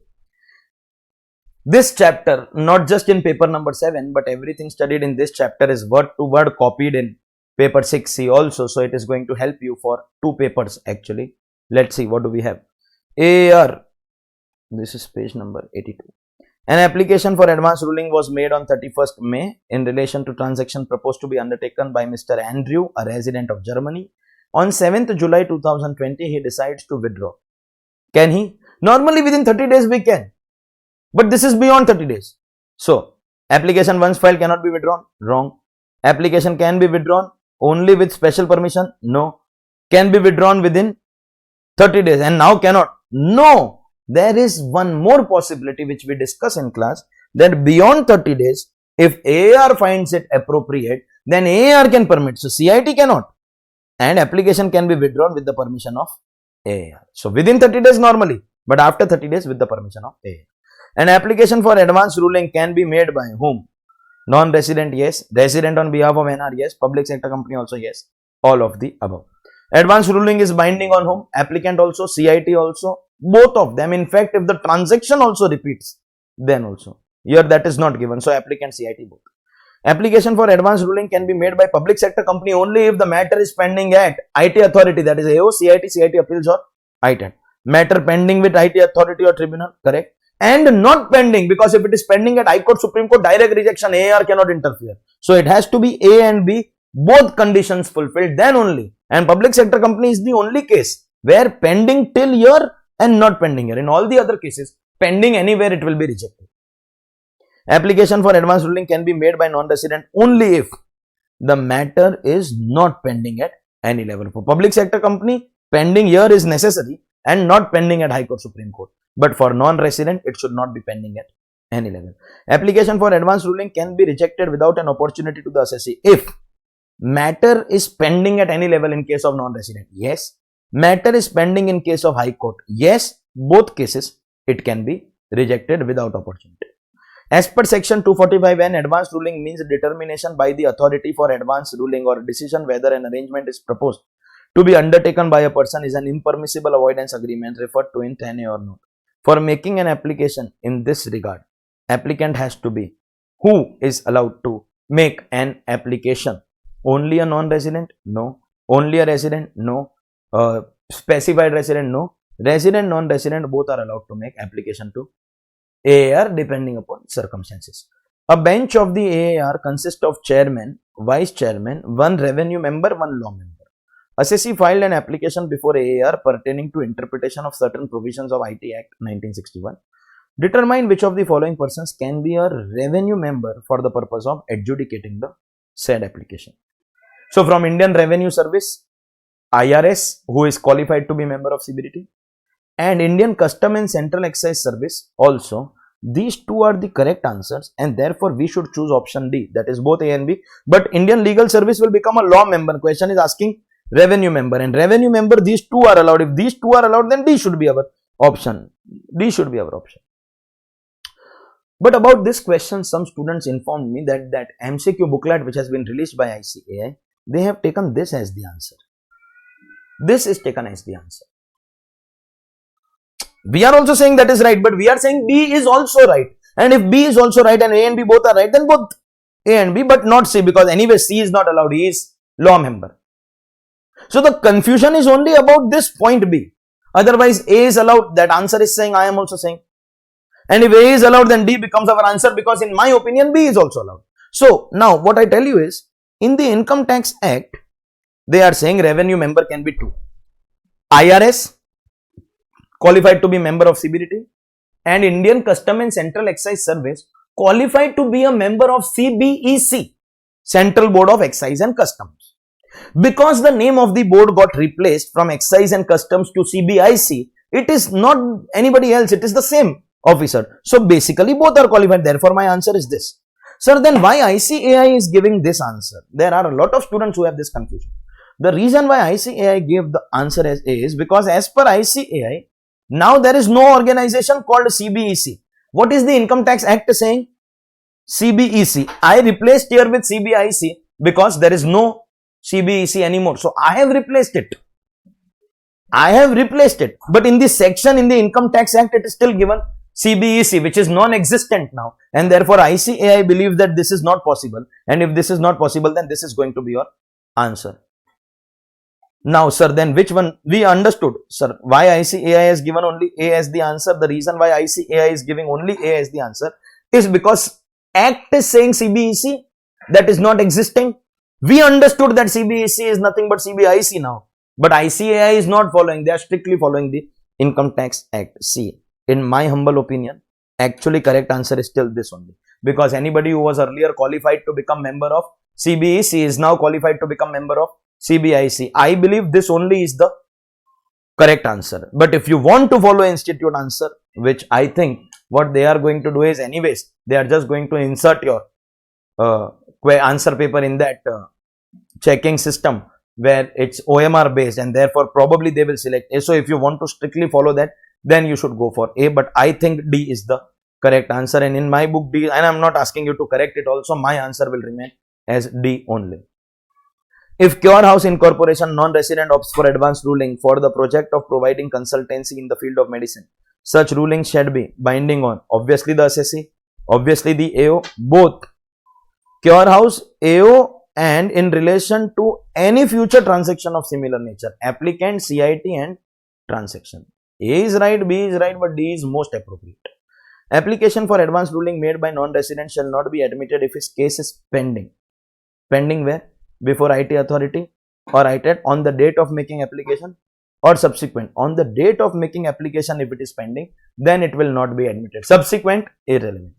This chapter, not just in paper number 7, but everything studied in this chapter is word to word copied in paper 6C also. So it is going to help you for 2 papers actually. Let's see, what do we have? AAR, this is page number 82. An application for advance ruling was made on 31st May in relation to transaction proposed to be undertaken by Mr. Andrew, a resident of Germany. On 7th July 2020, he decides to withdraw. Can he? Normally within 30 days we can. But this is beyond 30 days. So, application once filed cannot be withdrawn? Wrong. Application can be withdrawn only with special permission? No. Can be withdrawn within 30 days and now cannot? No. There is one more possibility which we discuss in class, that beyond 30 days, if AAR finds it appropriate, then AAR can permit. So CIT cannot. And application can be withdrawn with the permission of AAR. So within 30 days normally, but after 30 days with the permission of AAR. An application for advance ruling can be made by whom? Non-resident, yes. Resident on behalf of NR, yes. Public sector company also, yes. All of the above. Advance ruling is binding on whom? Applicant also, CIT also. Both of them. In fact, if the transaction also repeats, then also. Here that is not given. So applicant, CIT both. Application for advance ruling can be made by public sector company only if the matter is pending at IT authority, that is AO, CIT appeals or ITAT. Matter pending with IT authority or tribunal, correct? And not pending, because if it is pending at High Court, Supreme Court, direct rejection, AAR cannot interfere. So it has to be A and B, both conditions fulfilled, then only. And public sector company is the only case where pending till here and not pending here. In all the other cases, pending anywhere, it will be rejected. Application for advance ruling can be made by non-resident only if the matter is not pending at any level. For public sector company, pending here is necessary and not pending at High Court, Supreme Court. But for non-resident, it should not be pending at any level. Application for advance ruling can be rejected without an opportunity to the assessee if matter is pending at any level in case of non-resident. Yes. Matter is pending in case of High Court. Yes. Both cases, it can be rejected without opportunity. As per section 245N, advance ruling means determination by the authority for advance ruling or decision whether an arrangement is proposed to be undertaken by a person is an impermissible avoidance agreement referred to in 10A or not. For making an application in this regard, applicant has to be who is allowed to make an application? Only a non-resident? No. Only a resident? No. Specified resident? No. Resident, non-resident both are allowed to make application to AAR depending upon circumstances. A bench of the AAR consists of chairman, vice chairman, one revenue member, one law member. Assessee filed an application before AAR pertaining to interpretation of certain provisions of IT Act 1961. Determine which of the following persons can be a revenue member for the purpose of adjudicating the said application. So from Indian Revenue Service, IRS, who is qualified to be member of CBDT, and Indian Custom and Central Excise Service also, these two are the correct answers, and therefore we should choose option D, that is both A and B. But Indian Legal Service will become a law member. Question is asking revenue member, and revenue member, these two are allowed. If these two are allowed, then D should be our option. D should be our option. But about this question, some students informed me that MCQ booklet which has been released by ICAI, they have taken this as the answer. This is taken as the answer. We are also saying that is right, but we are saying B is also right. And if B is also right and A and B both are right, then both A and B, but not C, because anyway C is not allowed. He is law member. So the confusion is only about this point B. Otherwise A is allowed. That answer is saying, I am also saying. And if A is allowed, then D becomes our answer, because in my opinion B is also allowed. So now what I tell you is, in the Income Tax Act, they are saying revenue member can be two. IRS, qualified to be member of CBDT, and Indian Custom and Central Excise Service, qualified to be a member of CBEC, Central Board of Excise and Customs. Because the name of the board got replaced from Excise and Customs to CBIC, it is not anybody else, it is the same officer. So basically both are qualified. Therefore my answer is this. Sir, then why ICAI is giving this answer? There are a lot of students who have this confusion. The reason why ICAI gave the answer as A is because as per ICAI, now there is no organization called CBEC. What is the Income Tax Act saying? CBEC. I replaced here with CBIC because there is no CBEC anymore. So I have replaced it. But in this section in the Income Tax Act, it is still given CBEC, which is non-existent now. And therefore ICAI believes that this is not possible. And if this is not possible, then this is going to be your answer. Now, sir, then which one? We understood, sir, why ICAI has given only A as the answer. The reason why ICAI is giving only A as the answer is because Act is saying CBEC, that is not existing. We understood that CBEC is nothing but CBIC now. But ICAI is not following. They are strictly following the Income Tax Act. See, in my humble opinion, actually correct answer is still this only. Because anybody who was earlier qualified to become member of CBEC is now qualified to become member of CBIC. I believe this only is the correct answer. But if you want to follow institute answer, which I think what they are going to do is anyways, they are just going to insert your answer paper in that checking system where it's OMR based, and therefore probably they will select A. So if you want to strictly follow that, then you should go for A. But I think D is the correct answer, and in my book D, and I am not asking you to correct it also, my answer will remain as D only. If Cure House Incorporation non-resident opts for advance ruling for the project of providing consultancy in the field of medicine, such ruling should be binding on obviously the assessee, obviously the AO, both Cure House, AO, and in relation to any future transaction of similar nature, applicant, CIT and transaction. A is right, B is right, but D is most appropriate. Application for advance ruling made by non-resident shall not be admitted if his case is pending. Pending where? Before IT authority or ITAT on the date of making application, or subsequent. On the date of making application, if it is pending, then it will not be admitted. Subsequent, irrelevant.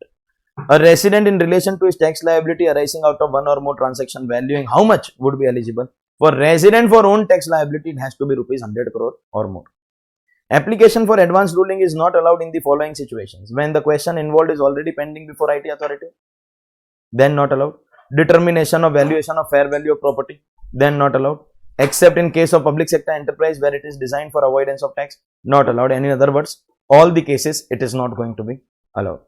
A resident in relation to his tax liability arising out of one or more transaction valuing how much would be eligible. For resident for own tax liability, it has to be rupees 100 crore or more. Application for advance ruling is not allowed in the following situations: when the question involved is already pending before IT authority, then not allowed. Determination of valuation of fair value of property, then not allowed. Except in case of public sector enterprise where it is designed for avoidance of tax, not allowed. And in other words, all the cases it is not going to be allowed.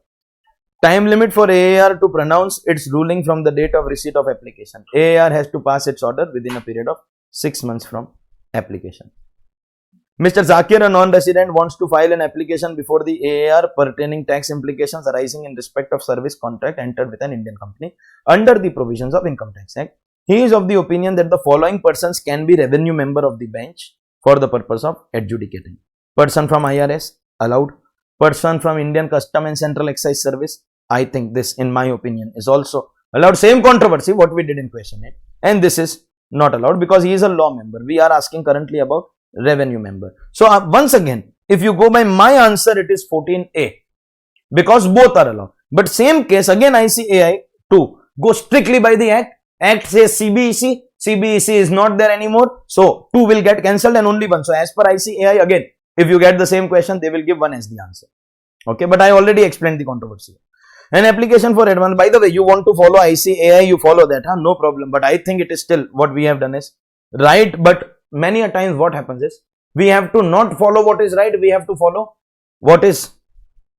Time limit for AAR to pronounce its ruling from the date of receipt of application. AAR has to pass its order within a period of 6 months from application. Mr. Zakir, a non-resident, wants to file an application before the AAR pertaining tax implications arising in respect of service contract entered with an Indian company under the provisions of Income Tax Act. He is of the opinion that the following persons can be revenue member of the bench for the purpose of adjudicating. Person from IRS, allowed. person from Indian Custom and Central Excise Service. I think this, in my opinion, is also allowed. Same controversy what we did in question 8, and this is not allowed because he is a law member. We are asking currently about revenue member. So once again, if you go by my answer, it is 14A because both are allowed. But same case again, ICAI 2 go strictly by the act. Act says CBEC. CBEC is not there anymore. So 2 will get cancelled and only 1. So as per ICAI, again, if you get the same question, they will give 1 as the answer. Okay, but I already explained the controversy. An application for advance. By the way, you want to follow ICAI, you follow that, huh? No problem. But I think it is still what we have done is right. But many a times what happens is we have to not follow what is right. We have to follow what is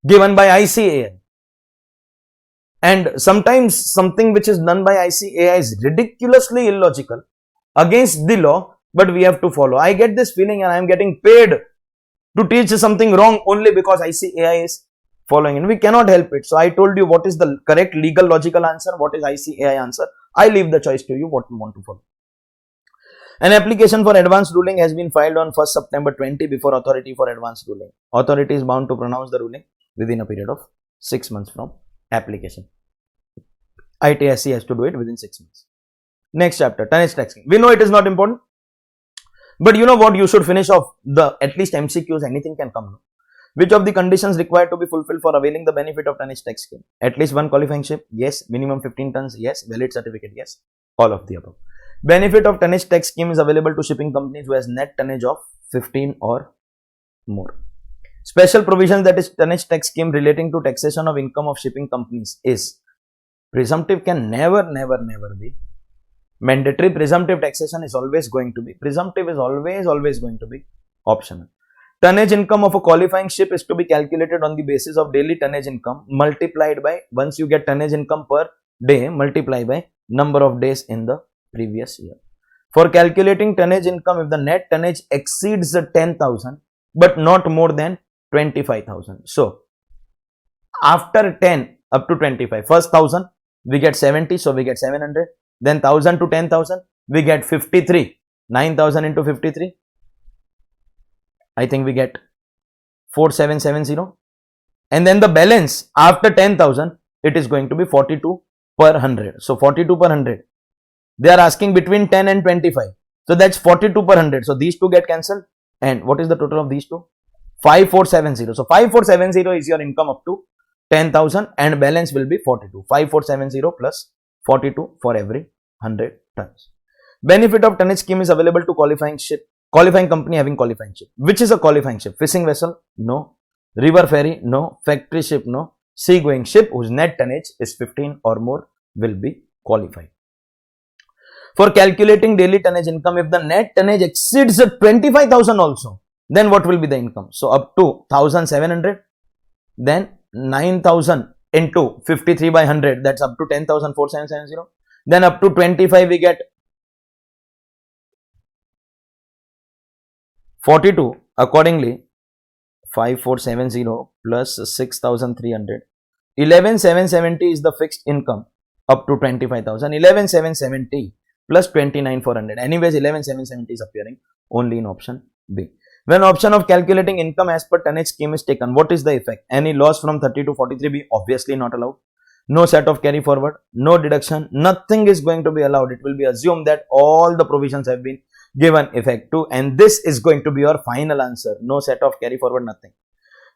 given by ICAI. And sometimes something which is done by ICAI is ridiculously illogical against the law, but we have to follow. I get this feeling and I am getting paid to teach something wrong only because ICAI is following, and we cannot help it. So I told you what is the correct legal logical answer, what is ICAI answer. I leave the choice to you what you want to follow. An application for advance ruling has been filed on 1st September 20 before authority for advance ruling. Authority is bound to pronounce the ruling within a period of 6 months from application. ITSC has to do it within 6 months. Next chapter, tonnage tax scheme. We know it is not important, but you know what, you should finish off the at least MCQs. Anything can come now. Which of the conditions required to be fulfilled for availing the benefit of tonnage tax scheme? At least 1 qualifying ship, yes. Minimum 15 tons, yes. Valid certificate, yes. All of the above. Benefit of tonnage tax scheme is available to shipping companies who has net tonnage of 15 or more. Special provisions, that is tonnage tax scheme relating to taxation of income of shipping companies, is presumptive, can never be. Mandatory. Presumptive taxation is always going to be. Presumptive is always going to be optional. Tonnage income of a qualifying ship is to be calculated on the basis of daily tonnage income multiplied by, once you get tonnage income per day, multiply by number of days in the previous year. For calculating tonnage income, if the net tonnage exceeds 10,000 but not more than 25,000. So after 10 up to 25, first 1,000 we get 70, so we get 700. Then 1,000 to 10,000 we get 53. 9,000 into 53, I think we get 4770. And then the balance after 10,000, it is going to be 42 per 100. So 42 per 100. They are asking between 10 and 25. So that's 42 per 100. So these two get cancelled. And what is the total of these two? 5470. So 5470 is your income up to 10,000 and balance will be 42. 5470 plus 42 for every 100 tons. Benefit of tonnage scheme is available to qualifying ship. Qualifying company having qualifying ship. Which is a qualifying ship? Fishing vessel? No. River ferry? No. Factory ship? No. Sea going ship whose net tonnage is 15 or more will be qualified. For calculating daily tonnage income, if the net tonnage exceeds 25,000 also, then what will be the income? So up to 1,700, then 9,000 into 53 by 100, that's up to 10,4770. Then up to 25 we get 42. Accordingly, 5470 plus 6,300, 11,770 is the fixed income up to 25,000. 11,770 plus 29,400. Anyways, 11,770 is appearing only in option B. When option of calculating income as per tonnage scheme is taken, what is the effect? Any loss from 30 to 43B? Obviously not allowed. No set of carry forward, no deduction, nothing is going to be allowed. It will be assumed that all the provisions have been given effect to, and this is going to be your final answer. No set of carry forward, nothing.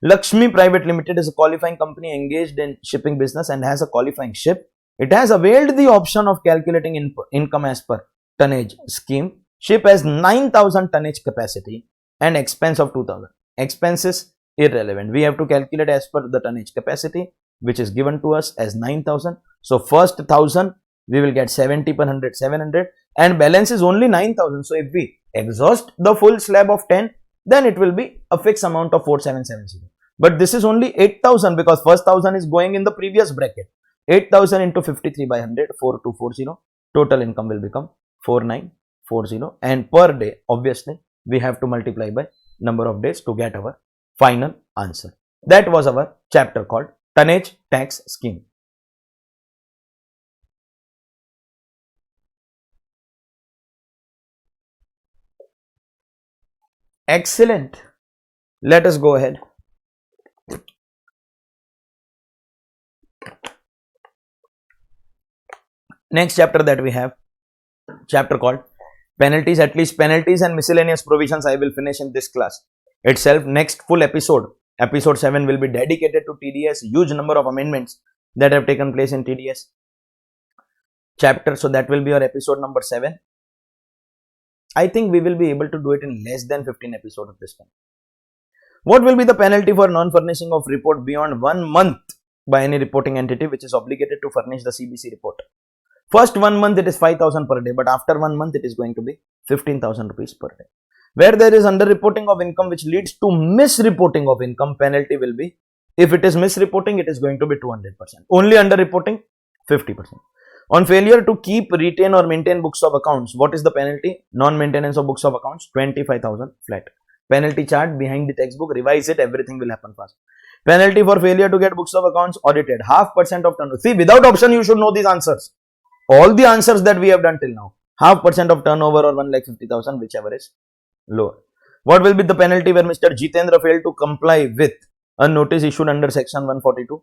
Lakshmi Private Limited is a qualifying company engaged in shipping business and has a qualifying ship. It has availed the option of calculating income as per tonnage scheme. Ship has 9,000 tonnage capacity and expense of 2,000. Expense is irrelevant. We have to calculate as per the tonnage capacity, which is given to us as 9,000. So first 1,000 we will get 70 per 100, 700, and balance is only 9,000. So if we exhaust the full slab of 10, then it will be a fixed amount of 4770. But this is only 8,000 because first 1,000 is going in the previous bracket. 8,000 into 53 by 100, 4240. Total income will become 4940, and per day obviously we have to multiply by number of days to get our final answer. That was our chapter called Tonnage Tax Scheme. Excellent. Let us go ahead Next chapter that we have, chapter called penalties. At least penalties and miscellaneous provisions I will finish in this class itself. Next full episode, episode 7, will be dedicated to TDS. Huge number of amendments that have taken place in TDS chapter. So that will be our episode number 7. I think we will be able to do it in less than 15 episodes of this time. What will be the penalty for non-furnishing of report beyond 1 month by any reporting entity which is obligated to furnish the CBC report? First 1 month it is 5,000 per day, but after 1 month it is going to be 15,000 rupees per day. Where there is under-reporting of income which leads to misreporting of income, penalty will be, if it is misreporting, it is going to be 200%. Only under-reporting, 50%. On failure to keep, retain or maintain books of accounts, what is the penalty? Non-maintenance of books of accounts, 25,000 flat. Penalty chart behind the textbook, revise it, everything will happen fast. Penalty for failure to get books of accounts audited, 0.5% of turnover. See, without option you should know these answers. All the answers that we have done till now, 0.5% of turnover or 1,50,000, whichever is lower. What will be the penalty where Mr. Jitendra failed to comply with a notice issued under section 142?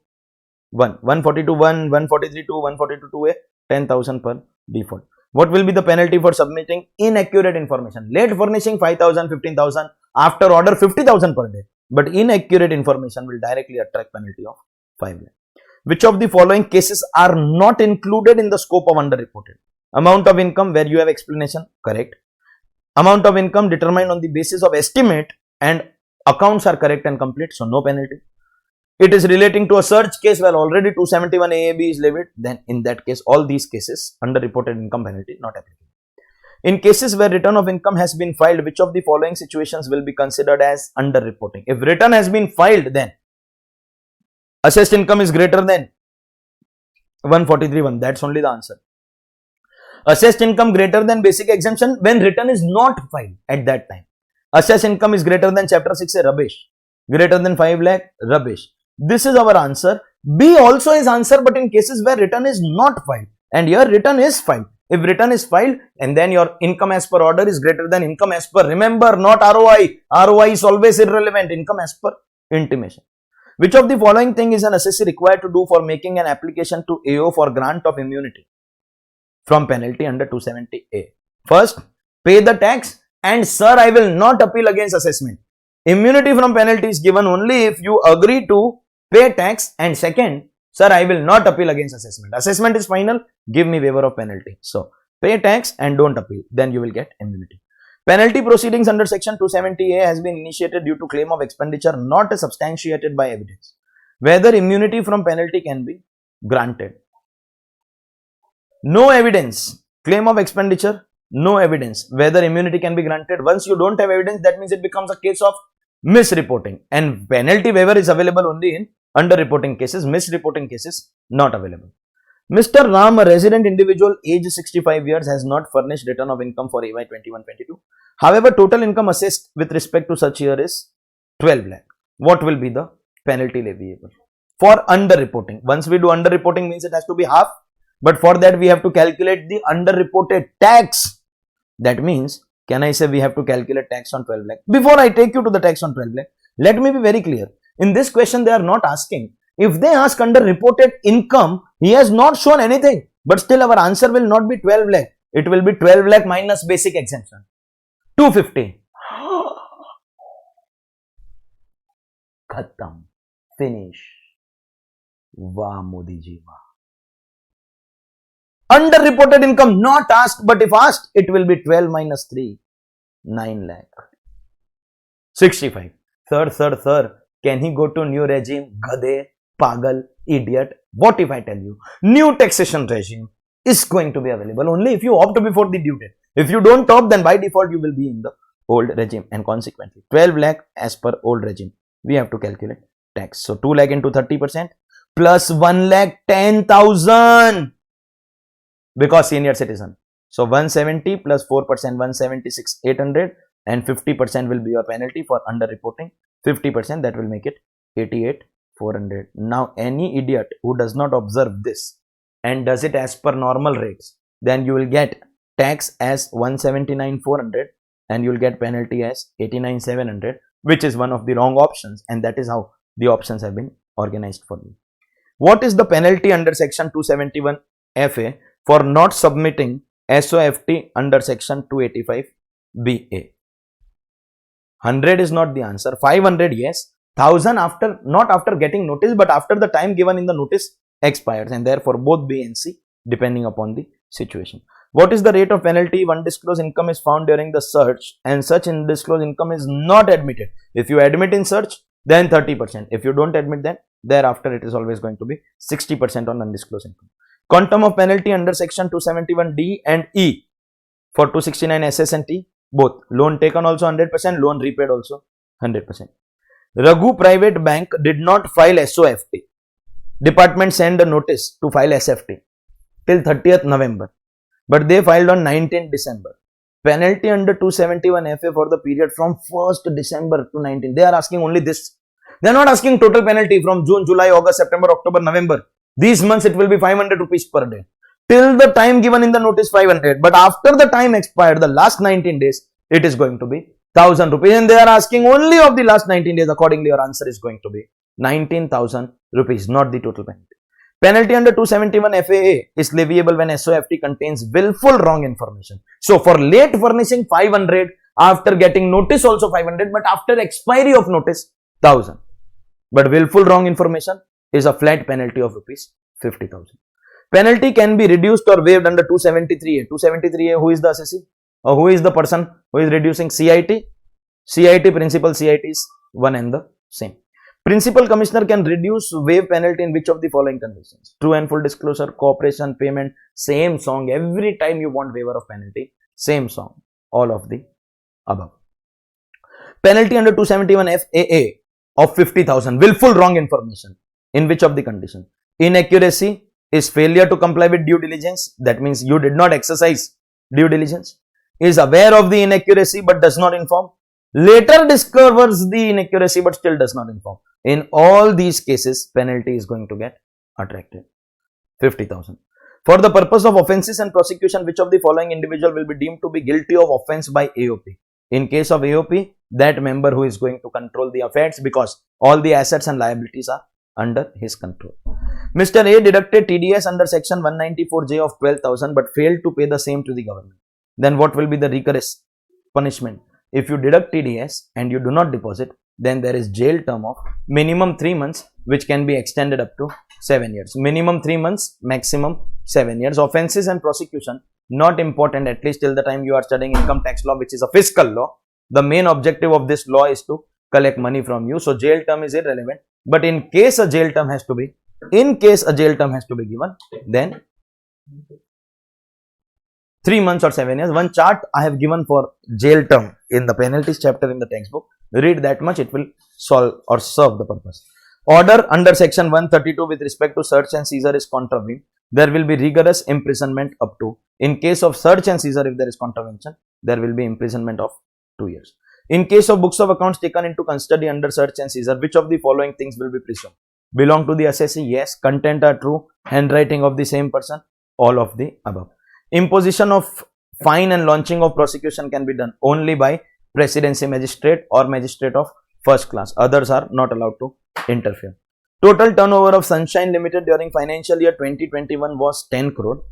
142(1), 143(2), 142(2)(a), 10,000 per default. What will be the penalty for submitting inaccurate information? Late furnishing 5,000, 15,000, after order 50,000 per day. But inaccurate information will directly attract penalty of 5 lakh. Which of the following cases are not included in the scope of underreported? Amount of income where you have explanation, correct. Amount of income determined on the basis of estimate and accounts are correct and complete, so no penalty. It is relating to a search case where already 271 AAB is levied, then in that case all these cases underreported income penalty not applicable. In cases where return of income has been filed, which of the following situations will be considered as underreporting? If return has been filed, then assessed income is greater than 143(1), that's only the answer. Assessed income greater than basic exemption when return is not filed at that time. Assessed income is greater than chapter 6, rubbish. Greater than 5 lakh, rubbish. This is our answer. B also is answer, but in cases where return is not filed, and here return is filed. If return is filed and then your income as per order is greater than income as per, remember, not ROI. ROI is always irrelevant. Income as per intimation. Which of the following thing is an assessee required to do for making an application to AO for grant of immunity from penalty under 270A? First, pay the tax, and sir, I will not appeal against assessment. Immunity from penalty is given only if you agree to pay tax, and second, sir, I will not appeal against assessment. Assessment is final, give me waiver of penalty. So, pay tax and don't appeal, then you will get immunity. Penalty proceedings under section 270A has been initiated due to claim of expenditure not substantiated by evidence. Whether immunity from penalty can be granted. No evidence. Claim of expenditure, no evidence. Whether immunity can be granted. Once you don't have evidence, that means it becomes a case of misreporting, and penalty waiver is available only in underreporting cases. Misreporting cases not available. Mr. Ram, a resident individual aged 65 years, has not furnished return of income for AY 21-22. However, total income assessed with respect to such year is 12 lakh. What will be the penalty leviable for underreporting? Once we do underreporting, means it has to be half, but for that we have to calculate the underreported tax. That means, can I say we have to calculate tax on 12 lakh? Before I take you to the tax on 12 lakh, let me be very clear. In this question, they are not asking. If they ask under reported income, he has not shown anything. But still our answer will not be 12 lakh. It will be 12 lakh minus basic exemption. 250. Khatam. Finish. Wah, Modi ji, wah. Underreported income not asked, but if asked, it will be 12 minus 3. 9 lakh. 65. Sir, can he go to new regime? Gadhe, pagal, idiot. What if I tell you? New taxation regime is going to be available only if you opt before the due date. If you don't opt, then by default you will be in the old regime, and consequently 12 lakh as per old regime. We have to calculate tax. So 2 lakh into 30% plus 1 lakh 10,000 because senior citizen. So 170 plus 4%, 176, 800, and 50% will be your penalty for underreporting. 50%, that will make it 88, 400. Now any idiot who does not observe this and does it as per normal rates, then you will get tax as 179, 400 and you will get penalty as 89, 700, which is one of the wrong options, and that is how the options have been organized for you. What is the penalty under section 271 FA for not submitting SOFT under section 285BA. 100 is not the answer. 500, yes. 1000 after, not after getting notice, but after the time given in the notice expires, and therefore both B and C depending upon the situation. What is the rate of penalty if undisclosed income is found during the search and such undisclosed income is not admitted? If you admit in search, then 30%. If you don't admit, then thereafter it is always going to be 60% on undisclosed income. Quantum of penalty under section 271D and E for 269 SS and T, both. Loan taken also 100%, loan repaid also 100%. Raghu Private Bank did not file SOFT. Department sent a notice to file SFT till 30th November, but they filed on 19th December. Penalty under 271 FA for the period from 1st December to 19th. They are asking only this. They are not asking total penalty from June, July, August, September, October, November. These months it will be 500 rupees per day. Till the time given in the notice 500. But after the time expired, the last 19 days, it is going to be 1000 rupees. And they are asking only of the last 19 days. Accordingly, your answer is going to be 19,000 rupees, not the total penalty. Penalty under 271 FAA is leviable when SOFT contains willful wrong information. So, for late furnishing 500, after getting notice also 500, but after expiry of notice 1000. But willful wrong information is a flat penalty of rupees 50,000. Penalty can be reduced or waived under 273A. 273A, who is the assessee? Or who is the person who is reducing? CIT? CIT, principal CIT is one and the same. Principal Commissioner can reduce waive penalty in which of the following conditions? True and full disclosure, cooperation, payment, same song. Every time you want waiver of penalty, same song. All of the above. Penalty under 271 FAA of 50,000. Willful wrong information. In which of the condition? Inaccuracy is failure to comply with due diligence. That means you did not exercise due diligence. Is aware of the inaccuracy but does not inform. Later discovers the inaccuracy but still does not inform. In all these cases, penalty is going to get attracted. 50,000. For the purpose of offences and prosecution, which of the following individual will be deemed to be guilty of offence by AOP? In case of AOP, that member who is going to control the affairs, because all the assets and liabilities are under his control. Mr. A deducted TDS under section 194J of 12,000 but failed to pay the same to the government. Then what will be the rigorous punishment? If you deduct TDS and you do not deposit, then there is jail term of minimum 3 months, which can be extended up to 7 years. Minimum 3 months, maximum 7 years. Offences and prosecution, not important, at least till the time you are studying income tax law, which is a fiscal law. The main objective of this law is to collect money from you. So jail term is irrelevant. But in case a jail term has to be, given, then 3 months or 7 years. One chart I have given for jail term in the penalties chapter in the textbook. Read that much, it will solve or serve the purpose. Order under section 132 with respect to search and seizure is contravened. There will be rigorous imprisonment up to. In case of search and seizure, if there is contravention, there will be imprisonment of 2 years. In case of books of accounts taken into custody under search and seizure, which of the following things will be presumed? Belong to the assessee? Yes. Content are true. Handwriting of the same person? All of the above. Imposition of fine and launching of prosecution can be done only by presidency magistrate or magistrate of first class. Others are not allowed to interfere. Total turnover of Sunshine Limited during financial year 2021 was 10 crore.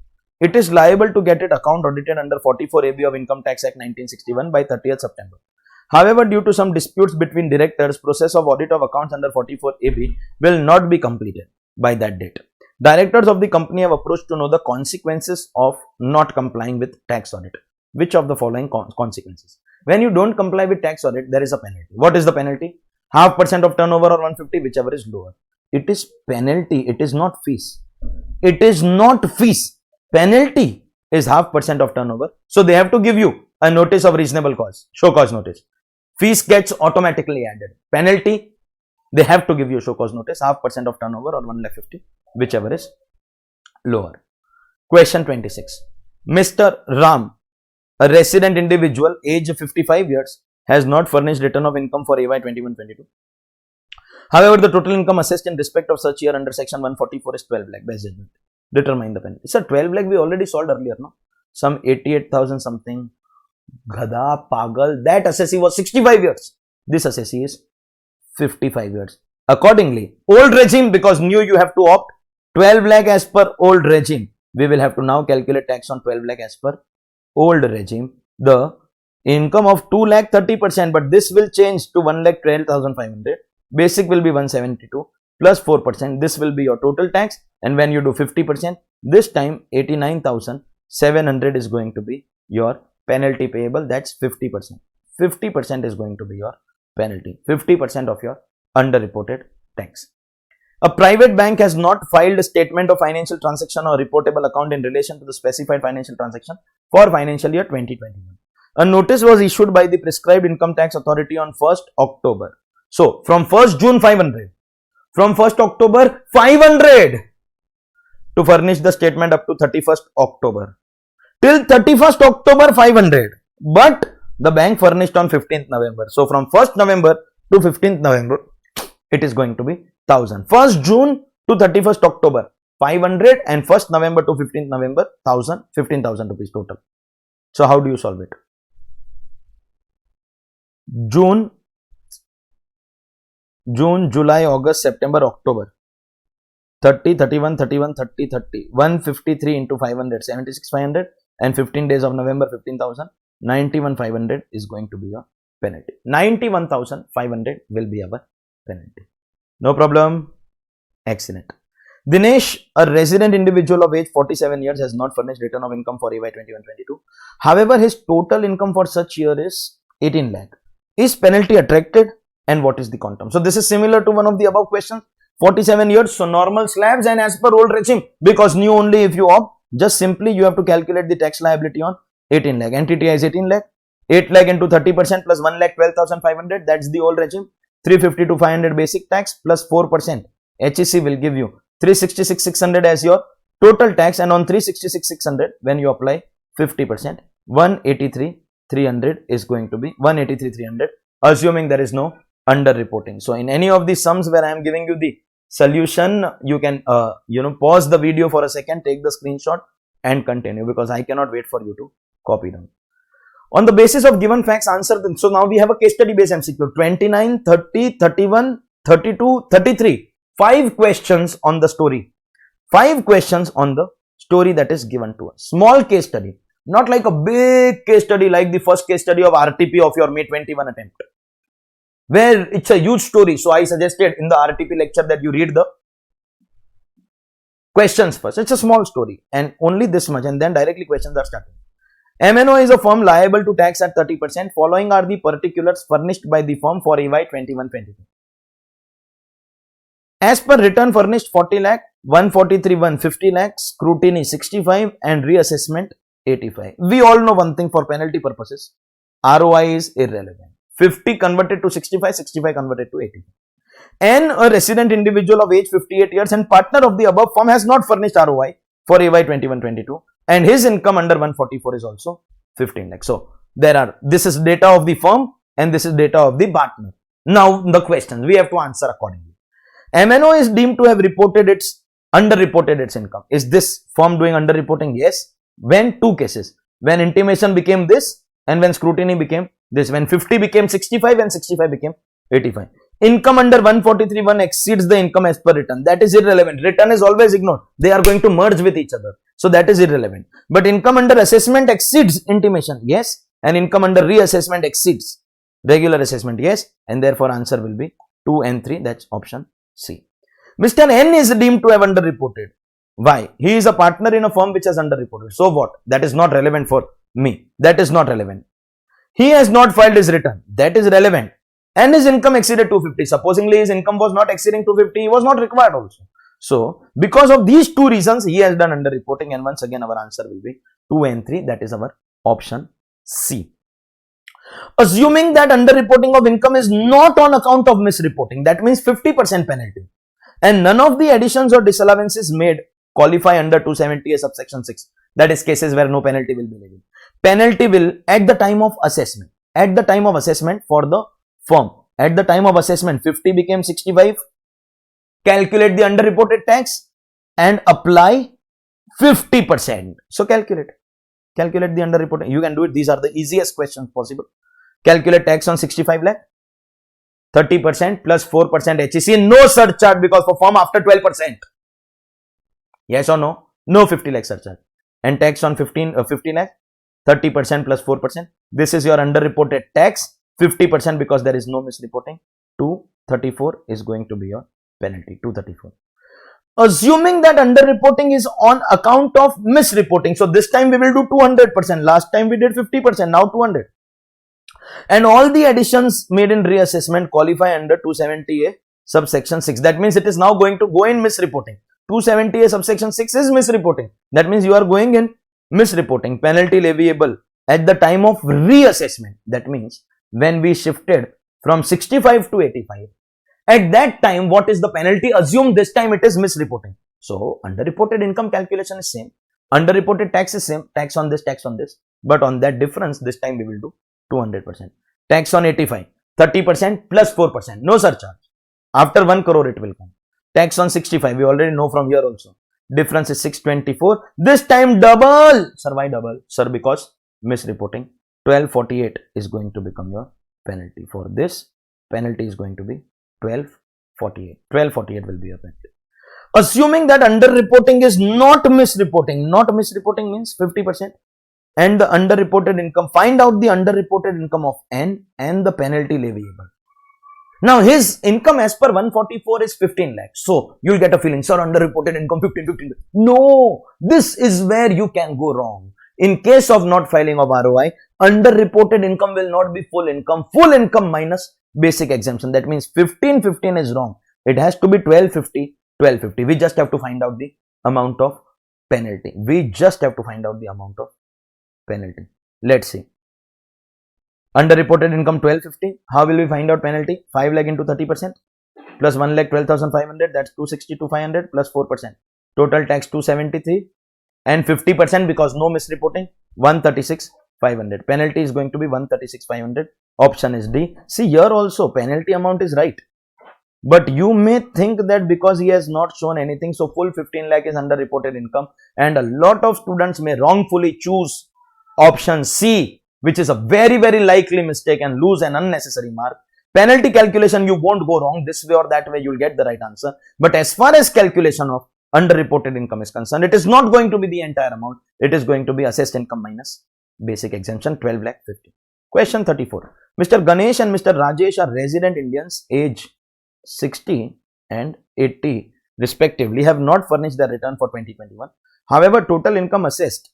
It is liable to get its account audited under 44 AB of Income Tax Act 1961 by 30th September. However, due to some disputes between directors, process of audit of accounts under 44 AB will not be completed by that date. Directors of the company have approached to know the consequences of not complying with tax audit. Which of the following consequences? When you don't comply with tax audit, there is a penalty. What is the penalty? 0.5% of turnover or 150, whichever is lower. It is penalty. It is not fees. It is not fees. Penalty is 0.5% of turnover. So they have to give you a notice of reasonable cause, show cause notice. Fees gets automatically added. Penalty, they have to give you show cause notice, 0.5% of turnover or 150, whichever is lower. Question 26. Mr. Ram, a resident individual, age 55 years, has not furnished return of income for AY 21-22. However, the total income assessed in respect of such year under section 144 is 12 lakh. Best judgment. Determine the penalty. Sir, 12 lakh we already solved earlier, no? Some 88,000 something. Ghada, Pagal. That assessee was 65 years. This assessee is 55 years. Accordingly, old regime, because new you have to opt 12 lakh as per old regime. we will have to now calculate tax on 12 lakh as per old regime. The income of 2 lakh 30%, but this will change to 1 lakh 12,500. Basic will be 172 plus 4%. This will be your total tax, and when you do 50%, this time 89,700 is going to be your penalty payable. That's 50%. 50% is going to be your penalty. 50% of your underreported tax. A private bank has not filed a statement of financial transaction or reportable account in relation to the specified financial transaction for financial year 2021. A notice was issued by the prescribed income tax authority on 1st October. So, from 1st June 500, from 1st October 500 to furnish the statement up to 31st October. Till 31st October 500, but the bank furnished on 15th November. So, from 1st November to 15th November, it is going to be 1000. 1st June to 31st October 500 and 1st November to 15th November 1000, 15,000 rupees total. So, how do you solve it? June, July, August, September, October. 30, 31, 31, 30, 30. 153 into 500, 76,500, and 15 days of November, 15,000. 91,500 is going to be your penalty. 91,500 will be our penalty. No problem. Excellent. Dinesh, a resident individual of age 47 years, has not furnished return of income for EY 21-22. However, his total income for such year is 18 lakh. Is penalty attracted, and what is the quantum? So, this is similar to one of the above questions. 47 years, so normal slabs and as per old regime, because new only if you opt, just simply you have to calculate the tax liability on 18 lakh. NTTI is 18 lakh. 8 lakh into 30% plus 1 lakh 12,500. That's the old regime. 350 to 500 basic tax plus 4%. HEC will give you 366,600 as your total tax, and on 366,600 when you apply 50%, 183,300 is going to be 183,300, assuming there is no underreporting. So, in any of the sums where I am giving you the solution, you can pause the video for a second, take the screenshot and continue, because I cannot wait for you to copy down. On the basis of given facts, answer them. So, now we have a case study based MCQ 29, 30, 31, 32, 33. 5 questions on the story. 5 questions on the story that is given to us. Small case study, not like a big case study like the first case study of RTP of your May 21 attempt, where it's a huge story. So, I suggested in the RTP lecture that you read the questions first. It's a small story and only this much, and then directly questions are starting. MNO is a firm liable to tax at 30%. Following are the particulars furnished by the firm for EY 21-22. As per return furnished 40 lakh, 143, 150 lakh, scrutiny 65 and reassessment 85. We all know one thing, for penalty purposes, ROI is irrelevant. 50 converted to 65, 65 converted to 85. And a resident individual of age 58 years and partner of the above firm has not furnished ROI for EY 21-22, and his income under 144 is also 15 lakh. So, this is data of the firm and this is data of the partner. Now, the questions we have to answer accordingly. MNO is deemed to have underreported its income. Is this firm doing underreporting? Yes. When? 2 cases. When intimation became this and when scrutiny became this. When 50 became 65 and 65 became 85. Income under 143.1 exceeds the income as per return. That is irrelevant. Return is always ignored. They are going to merge with each other. So, that is irrelevant. But income under assessment exceeds intimation. Yes. And income under reassessment exceeds regular assessment. Yes. And therefore, answer will be 2 and 3. That's option C. Mr. N is deemed to have underreported. Why? He is a partner in a firm which has underreported. So what? That is not relevant for me. That is not relevant. He has not filed his return. That is relevant. And his income exceeded 250. Supposingly his income was not exceeding 250, he was not required also. So, because of these 2 reasons, he has done underreporting, and once again our answer will be 2 and 3. That is our option C. Assuming that underreporting of income is not on account of misreporting, that means 50% penalty, and none of the additions or disallowances made qualify under 270A subsection 6. That is cases where no penalty will be levied. Penalty will at the time of assessment. At the time of assessment for the firm. At the time of assessment, 50 became 65. Calculate the underreported tax and apply 50%. So calculate the underreported. You can do it. These are the easiest questions possible. Calculate tax on 65 lakh. 30% plus 4% HEC. No surcharge because for firm after 12%. Yes or no? No 50 lakh surcharge. And tax on 50 lakh, 30% plus 4%. This is your underreported tax, 50% because there is no misreporting. 234 is going to be your penalty, 234. Assuming that underreporting is on account of misreporting. So this time we will do 200%. Last time we did 50%, now 200. And all the additions made in reassessment qualify under 270A subsection 6. That means it is now going to go in misreporting. 270A subsection 6 is misreporting. That means you are going in misreporting. Penalty leviable at the time of reassessment. That means when we shifted from 65 to 85, at that time, what is the penalty? Assume this time it is misreporting. So, underreported income calculation is same. Underreported tax is same. Tax on this, tax on this. But on that difference, this time we will do 200%. Tax on 85, 30% plus 4%. No surcharge. After 1 crore it will come. Tax on 65, we already know from here also. Difference is 624. This time double. Sir, why double? Sir, because misreporting. 1248 is going to become your penalty. For this, penalty is going to be 1248. 1248 will be your penalty. Assuming that underreporting is not misreporting. Not misreporting means 50%. And the underreported income. Find out the underreported income of N and the penalty leviable. Now, his income as per 144 is 15 lakhs. So, you'll get a feeling, sir, underreported income 15. No, this is where you can go wrong. In case of not filing of ROI, underreported income will not be full income. Full income minus basic exemption. That means 15 is wrong. It has to be 1250. We just have to find out the amount of penalty. Let's see. Underreported income 1250. How will we find out penalty? 5 lakh into 30% plus 1 lakh 12,500. That's 262,500 plus 4%. Total tax 273 and 50% because no misreporting 136,500. Penalty is going to be 136,500. Option is D. See, here also penalty amount is right. But you may think that because he has not shown anything, so full 15 lakh is underreported income, and a lot of students may wrongfully choose option C, which is a very likely mistake, and lose an unnecessary mark. Penalty calculation, you won't go wrong. This way or that way, you'll get the right answer. But as far as calculation of underreported income is concerned, it is not going to be the entire amount. It is going to be assessed income minus basic exemption, 12 lakh 50. Question 34. Mr. Ganesh and Mr. Rajesh are resident Indians, age 60 and 80 respectively, have not furnished their return for 2021. However, total income assessed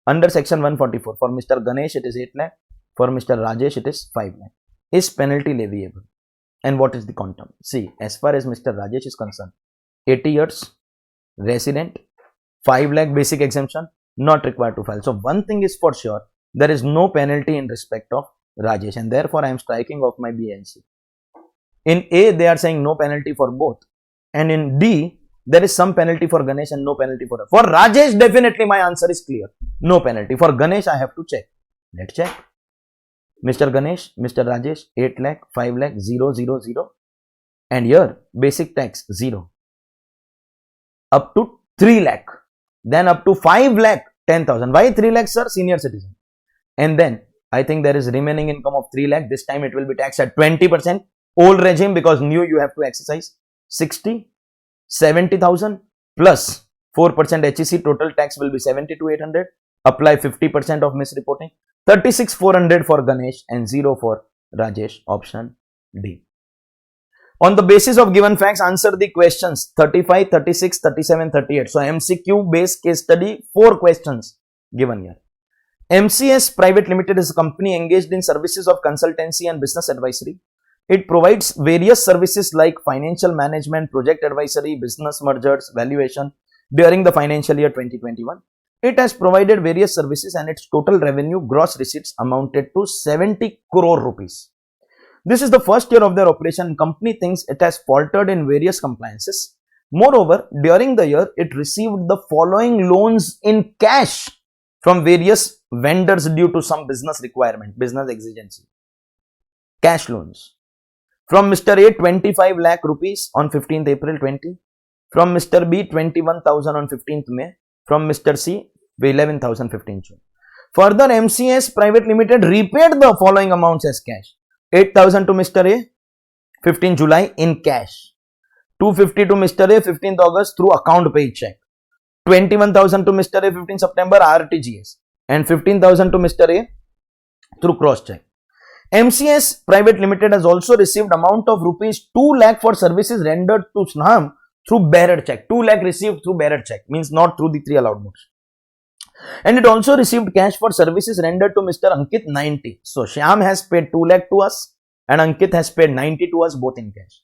under section 144 for Mr. Ganesh it is 8 lakh, for Mr. Rajesh it is 5 lakh. Is penalty leviable? And what is the quantum? See, as far as Mr. Rajesh is concerned, 80 years, resident, 5 lakh basic exemption, not required to file. So, one thing is for sure, there is no penalty in respect of Rajesh, and therefore I am striking off my B and C. In A, they are saying no penalty for both, and in D, there is some penalty for Ganesh and no penalty for Rajesh. Definitely my answer is clear, no penalty. For Ganesh, I have to check. Let's check. Mr. Ganesh, Mr. Rajesh, 8 lakh, 5 lakh, 0, 0, 0, and here basic tax 0, up to 3 lakh, then up to 5 lakh 10,000. Why 3 lakh, sir? Senior citizen. And then I think there is remaining income of 3 lakh. This time it will be taxed at 20%. Old regime, because new you have to exercise 60, 70,000 plus 4% HEC. Total tax will be 72,800. Apply 50% of misreporting. 36,400 for Ganesh and 0 for Rajesh. Option D. On the basis of given facts, answer the questions 35, 36, 37, 38. So, MCQ based case study, 4 questions given here. MCS Private Limited is a company engaged in services of consultancy and business advisory. It provides various services like financial management, project advisory, business mergers, valuation during the financial year 2021. It has provided various services and its total revenue gross receipts amounted to 70 crore rupees. This is the first year of their operation. Company thinks it has faltered in various compliances. Moreover, during the year, it received the following loans in cash from various vendors due to some business requirement, business exigency. Cash loans. From Mr. A, 25 lakh rupees on 15th April 20. From Mr. B, 21,000 on 15th May. From Mr. C, 11,000 15th June. Further, MCS Private Limited repaid the following amounts as cash. 8,000 to Mr. A, 15 July in cash. 250 to Mr. A, 15th August through account paid check. 21,000 to Mr. A 15 September RTGS and 15,000 to Mr. A through cross check. MCS Private Limited has also received amount of rupees 2 lakh for services rendered to Snam through bearer check. 2 lakh received through bearer check, means not through the 3 allowed modes. And it also received cash for services rendered to Mr. Ankit 90. So Shyam has paid 2 lakh to us and Ankit has paid 90 to us, both in cash.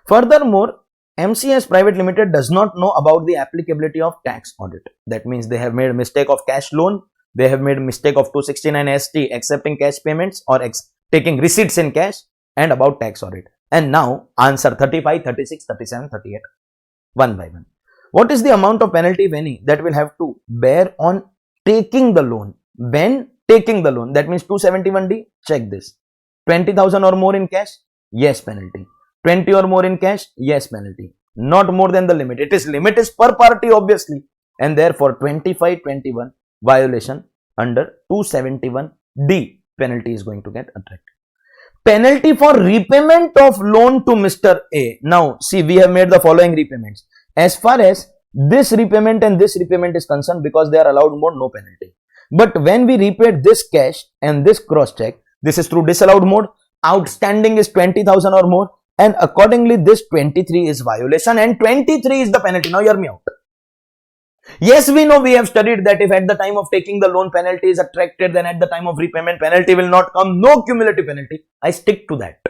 Furthermore, MCS Private Limited does not know about the applicability of tax audit. That means they have made a mistake of cash loan, they have made a mistake of 269 ST accepting cash payments or taking receipts in cash, and about tax audit. And now answer 35, 36, 37, 38 one by one. What is the amount of penalty, if any, that will have to bear on taking the loan? When taking the loan, that means 271D, check this. 20,000 or more in cash, yes, penalty. 20 or more in cash, yes, penalty. Not more than the limit. Limit is per party, obviously, and therefore 25-21 violation under 271D penalty is going to get attracted. Penalty for repayment of loan to Mr. A. Now, see, we have made the following repayments. As far as this repayment and this repayment is concerned, because they are allowed mode, no penalty. But when we repaid this cash and this cross check, this is through disallowed mode. Outstanding is 20,000 or more, and accordingly this 23 is violation and 23 is the penalty. Now hear me out. Yes, we know, we have studied that if at the time of taking the loan penalty is attracted, then at the time of repayment penalty will not come. No cumulative penalty. I stick to that.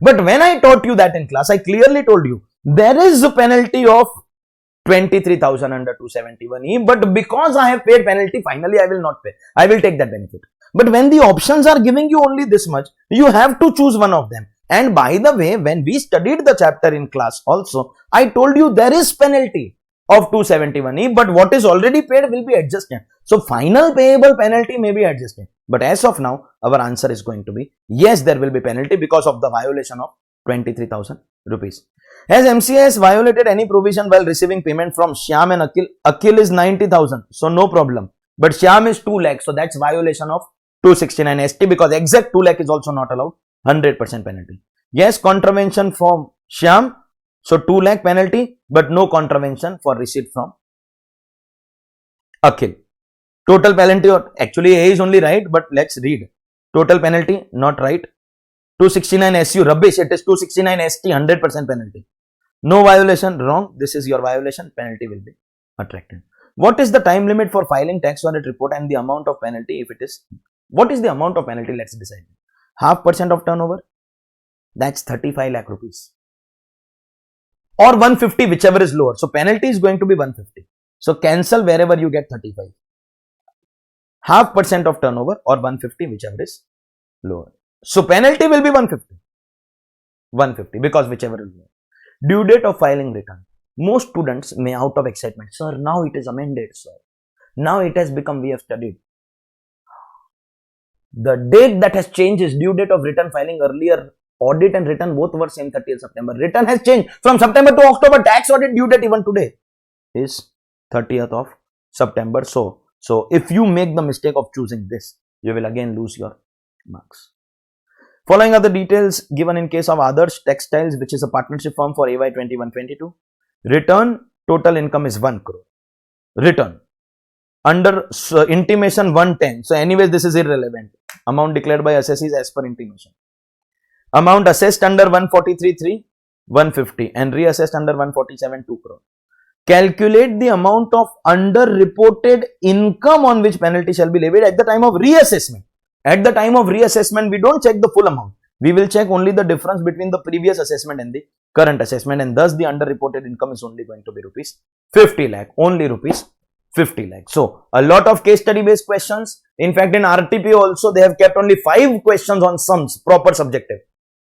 But when I taught you that in class, I clearly told you there is a penalty of 23,000 under 271E, but because I have paid penalty, finally I will not pay. I will take that benefit. But when the options are giving you only this much, you have to choose one of them. And by the way, when we studied the chapter in class also, I told you there is penalty of 271E, but what is already paid will be adjusted. So final payable penalty may be adjusted. But as of now, our answer is going to be yes, there will be penalty because of the violation of 23,000 rupees. Has MCS violated any provision while receiving payment from Shyam and Akhil? Akhil is 90,000, so no problem. But Shyam is 2 lakh, so that's violation of 269 ST, because exact 2 lakh is also not allowed, 100% penalty. Yes, contravention from Shyam, so 2 lakh penalty, but no contravention for receipt from Akhil. Total penalty, actually A is only right, but let's read. Total penalty, not right. 269 SU, rubbish, it is 269 ST, 100% penalty. No violation, wrong, this is your violation, penalty will be attracted. What is the time limit for filing tax audit report and the amount of penalty if it is? What is the amount of penalty? Let's decide. 0.5% of turnover, that's 35 lakh rupees. Or 150, whichever is lower. So penalty is going to be 150. So cancel wherever you get 35. 0.5% of turnover or 150, whichever is lower. So penalty will be 150. 150 because whichever is lower. Due date of filing return. Most students may out of excitement, sir, now it is amended, sir. Now it has become, we have studied. The date that has changed is due date of return filing. Earlier, audit and return both were same 30th September. Return has changed from September to October. Tax audit due date even today is 30th of September. So if you make the mistake of choosing this, you will again lose your marks. Following are the details given in case of Adarsh Textiles, which is a partnership firm for AY 21-22. Return, total income is 1 crore. Return. Under intimation 110. So anyways, this is irrelevant. Amount declared by assessees as per intimation. Amount assessed under 143.3, 150 and reassessed under 147, 2 crore. Calculate the amount of under-reported income on which penalty shall be levied at the time of reassessment. At the time of reassessment, we don't check the full amount. We will check only the difference between the previous assessment and the current assessment, and thus the under-reported income is only going to be rupees 50 lakh. Only rupees 50 lakh. So, a lot of case study based questions. In fact, in RTP also, they have kept only 5 questions on sums, proper subjective.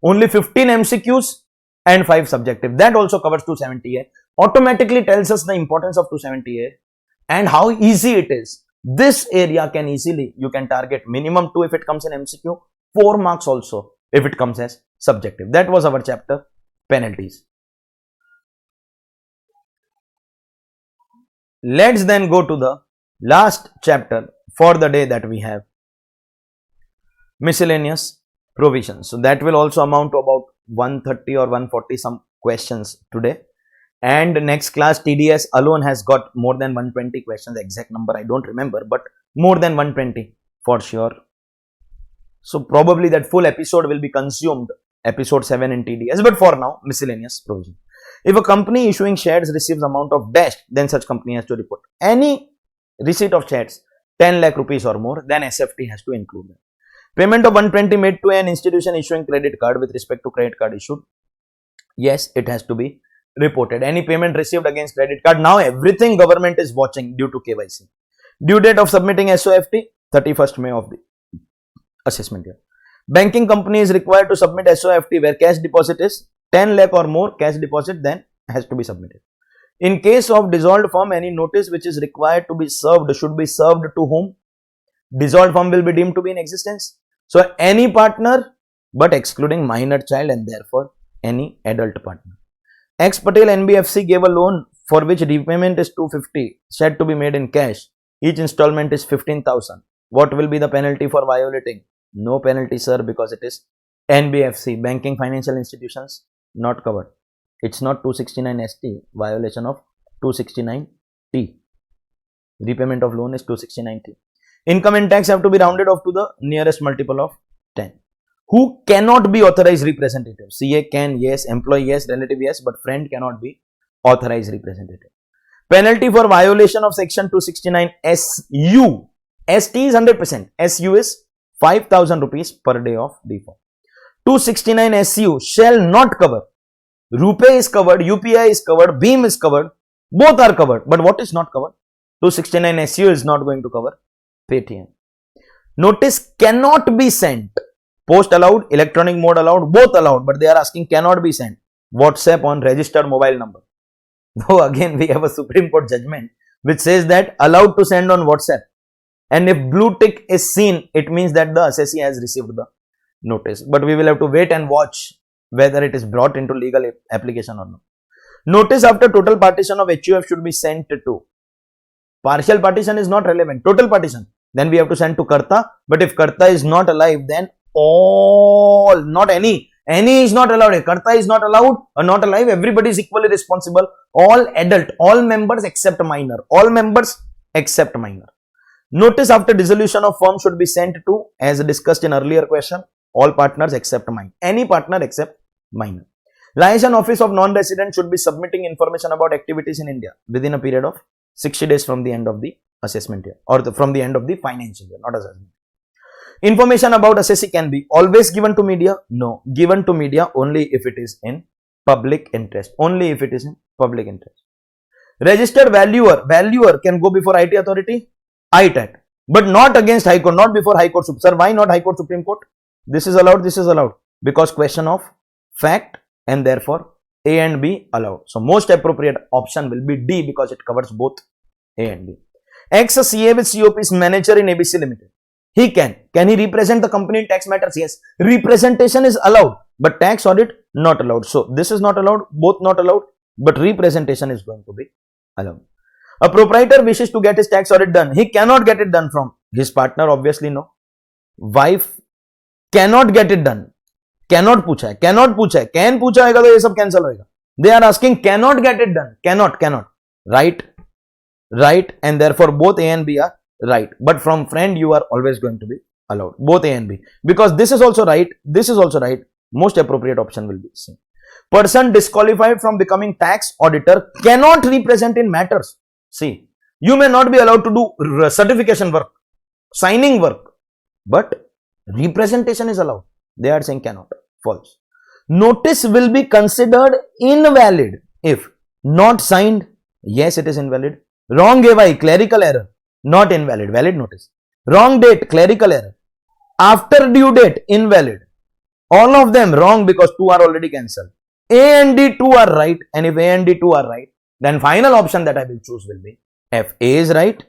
Only 15 MCQs and 5 subjective. That also covers 270A. Automatically tells us the importance of 270A and how easy it is. This area can easily, you can target minimum 2 if it comes in MCQ, 4 marks also if it comes as subjective. That was our chapter, penalties. Let's then go to the last chapter for the day that we have, miscellaneous provisions. So that will also amount to about 130 or 140 some questions today. And next class TDS alone has got more than 120 questions. Exact number I don't remember, but more than 120 for sure. So probably that full episode will be consumed, episode 7 in TDS. But for now, miscellaneous provision. If a company issuing shares receives amount of dash, then such company has to report any receipt of shares 10 lakh rupees or more, then SFT has to include that. Payment of 120 made to an institution issuing credit card with respect to credit card issued. Yes, it has to be reported. Any payment received against credit card. Now everything government is watching due to KYC. Due date of submitting SOFT 31st May of the assessment year. Banking company is required to submit SOFT where cash deposit is 10 lakh or more cash deposit, then has to be submitted. In case of dissolved firm, any notice which is required to be served should be served to whom? Dissolved firm will be deemed to be in existence. So any partner but excluding minor child and therefore any adult partner. X Patel NBFC gave a loan for which repayment is 250 said to be made in cash. Each installment is 15,000. What will be the penalty for violating? No penalty, sir, because it is NBFC, banking financial institutions, not covered. It's not 269 ST, violation of 269T. Repayment of loan is 269T. Income and tax have to be rounded off to the nearest multiple of 10. Who cannot be authorized representative? CA can, yes. Employee, yes. Relative, yes. But friend cannot be authorized representative. Penalty for violation of section 269 SU. ST is 100%. SU is 5,000 rupees per day of default. 269 SU shall not cover. RuPay is covered, UPI is covered, Beam is covered. Both are covered. But what is not covered? 269 SU is not going to cover Paytm. Notice cannot be sent. Post allowed, electronic mode allowed, both allowed. But they are asking cannot be sent. WhatsApp on registered mobile number. Though again we have a Supreme Court judgment which says that allowed to send on WhatsApp. And if blue tick is seen, it means that the assessee has received the notice. But we will have to wait and watch whether it is brought into legal application or not. Notice after total partition of HUF should be sent to. Partial partition is not relevant. Total partition. Then we have to send to Karta. But if Karta is not alive, then all, not any. Any is not allowed. If Karta is not allowed or not alive, everybody is equally responsible. All adult, all members except minor. All members except minor. Notice after dissolution of firm should be sent to, as discussed in earlier question, all partners except minor. Any partner except minor. Liaison office of non-resident should be submitting information about activities in India within a period of 60 days from the end of the assessment year or from the end of the financial year, not assessment. Information about assessee can be always given to media? No. Given to media only if it is in public interest. Only if it is in public interest. Registered valuer. Valuer can go before IT authority? ITAT. But not against High Court, not before High Court. Sir, why not High Court, Supreme Court? This is allowed, this is allowed. Because question of fact and therefore A and B allowed. So, most appropriate option will be D because it covers both A and B. Ex-CA with COP is manager in ABC Limited. He can. Can he represent the company in tax matters? Yes. Representation is allowed. But tax audit not allowed. So, this is not allowed, both not allowed. But representation is going to be allowed. A proprietor wishes to get his tax audit done. He cannot get it done from his partner, obviously no. Wife cannot get it done. Cannot पूछा है, cannot पूछा है, can पूछा होगा तो ये सब cancel होगा. They are asking cannot get it done. Cannot. Right, and therefore both A and B are right. But from friend you are always going to be allowed. Both A and B. Because this is also right, this is also right. Most appropriate option will be C. Person disqualified from becoming tax auditor cannot represent in matters. See, you may not be allowed to do certification work, signing work, but representation is allowed. They are saying cannot. False. Notice will be considered invalid if not signed. Yes, it is invalid. Wrong AY, clerical error, not invalid. Valid notice. Wrong date, clerical error. After due date, invalid. All of them wrong because 2 are already cancelled. A and D 2 are right, and if A and D 2 are right, then final option that I will choose will be F. A is right,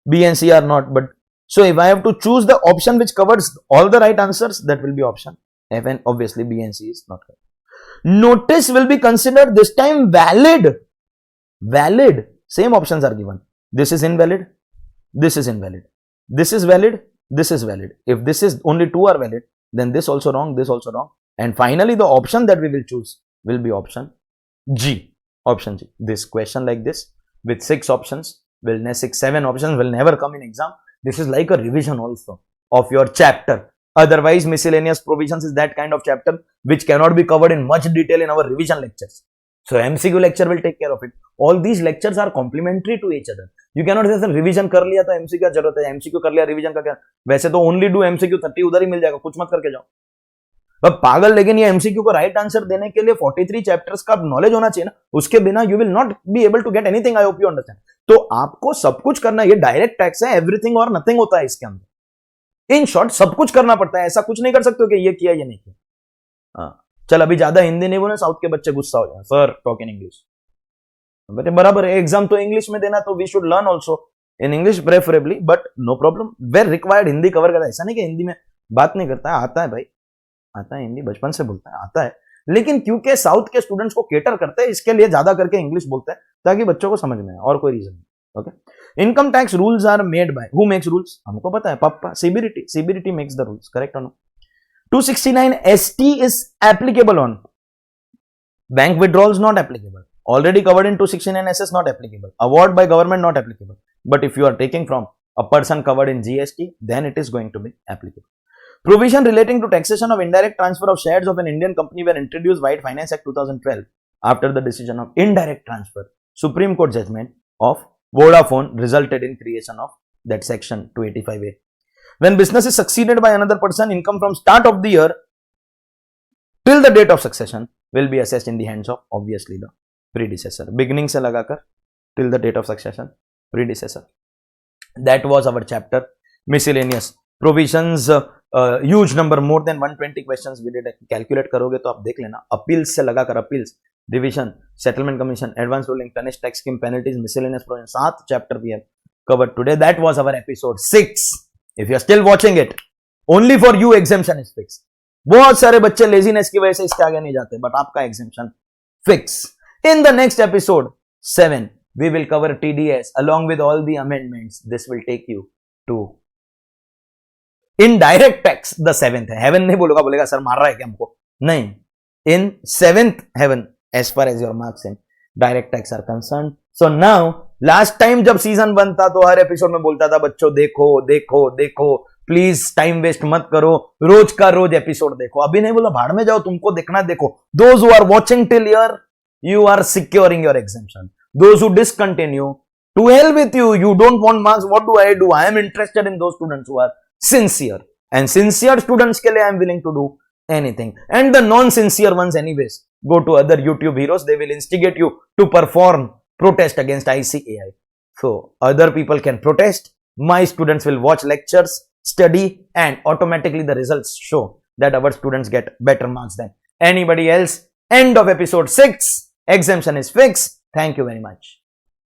B and C are not. But so if I have to choose the option which covers all the right answers, that will be option F, and obviously B and C is not correct. Notice will be considered this time valid. Valid. Same options are given. This is invalid. This is invalid. This is valid. This is valid. If this is only 2 are valid, then this also wrong, this also wrong. And finally, the option that we will choose will be option G. option G. This question like this with 6 options will 7 options will never come in exam. This is like a revision also of your chapter. Otherwise, miscellaneous provisions is that kind of chapter which cannot be covered in much detail in our revision lectures. So MCQ lecture will take care of it. All these lectures are complementary to each other. You cannot say revision कर लिया तो MCQ का जरूरत है, MCQ कर लिया revision का क्या? वैसे तो only do MCQ 30 उधर ही मिल जाएगा, कुछ मत करके जाओ. अब पागल, लेकिन ये MCQ को राइट आंसर देने के लिए 43 चैप्टर्स का नॉलेज होना चाहिए ना. उसके बिना you will not be able to get anything. I hope you understand. तो आपको सब कुछ करना, ये डायरेक्ट टैक्स है, एवरीथिंग और नथिंग होता है इसके अंदर. इन शॉर्ट सब कुछ करना पड़ता है. ऐसा कुछ नहीं कर सकते हो कि ये किया ये नहीं किया. चल अभी ज्यादा हिंदी नहीं बोले, साउथ के बच्चे गुस्सा हो जाए, सर टॉक इन इंग्लिश. बेटे बराबर है, एग्जाम तो इंग्लिश में देना, तो we should learn also in English preferably, but no problem. Where required Hindi cover करता है. ऐसा नहीं कि हिंदी में बात नहीं करता है, आता है भाई, आता है, हिंदी बचपन से बोलता है, आता है. लेकिन क्योंकि साउथ के स्टूडेंट्स को केटर करते हैं, इसके लिए ज्यादा करके इंग्लिश बोलते हैं ताकि बच्चों को समझ में आए, और कोई रीजन नहीं. Okay. Income tax rules are made by, who makes rules? हमको पता है, पापा. CBDT makes the rules, correct और no? 269 ST is applicable on bank withdrawals, not applicable. Already covered in 269 SS, not applicable. Award by government, not applicable. But if you are taking from a person covered in GST, then it is going to be applicable. Provision relating to taxation of indirect transfer of shares of an Indian company were introduced by Finance Act 2012 after the decision of indirect transfer. Supreme Court judgment of Vodafone resulted in creation of that section 285A. When business is succeeded by another person, income from start of the year till the date of succession will be assessed in the hands of obviously the predecessor. Beginning से लगाकर till the date of succession, predecessor. That was our chapter. Miscellaneous provisions, huge number, more than 120 questions we did. Calculate करोगे तो आप देख लेना. Appeals से लगाकर appeals, division, settlement commission, advance ruling, tonnage tax scheme, penalties, miscellaneous provisions, 7 chapter we have covered today. That was our episode 6. If you are still watching it, only for you exemption is fixed. बहुत सारे बच्चे laziness की वजह से इसके आगे नहीं जाते, बट आपका exemption fix. In the next episode 7, we will cover TDS along with all the amendments. This will take you to indirect tax, the 7th है. Heaven नहीं बोलूंगा, बोलेगा सर मार रहा है क्या हमको? नहीं. In 7th heaven, as far as your marks in direct tax are concerned. So now, last time जब सीजन 1 था तो हर एपिसोड में बोलता था बच्चों देखो देखो देखो, प्लीज टाइम वेस्ट मत करो, रोज का रोज एपिसोड देखो. अभी नहीं बोला भाड़ में जाओ, तुमको देखना देखो. Those who are watching till here, you are securing your exemption. Those who discontinue, to hell with you. You don't want marks, what do? I am interested in those students who are sincere, and sincere students के लिए I am willing to do anything. And the non-sincere ones anyways, go to other YouTube heroes. They will instigate you to perform protest against ICAI. So other people can protest. My students will watch lectures, study, and automatically the results show that our students get better marks than anybody else. End of episode 6. Exemption is fixed. Thank you very much.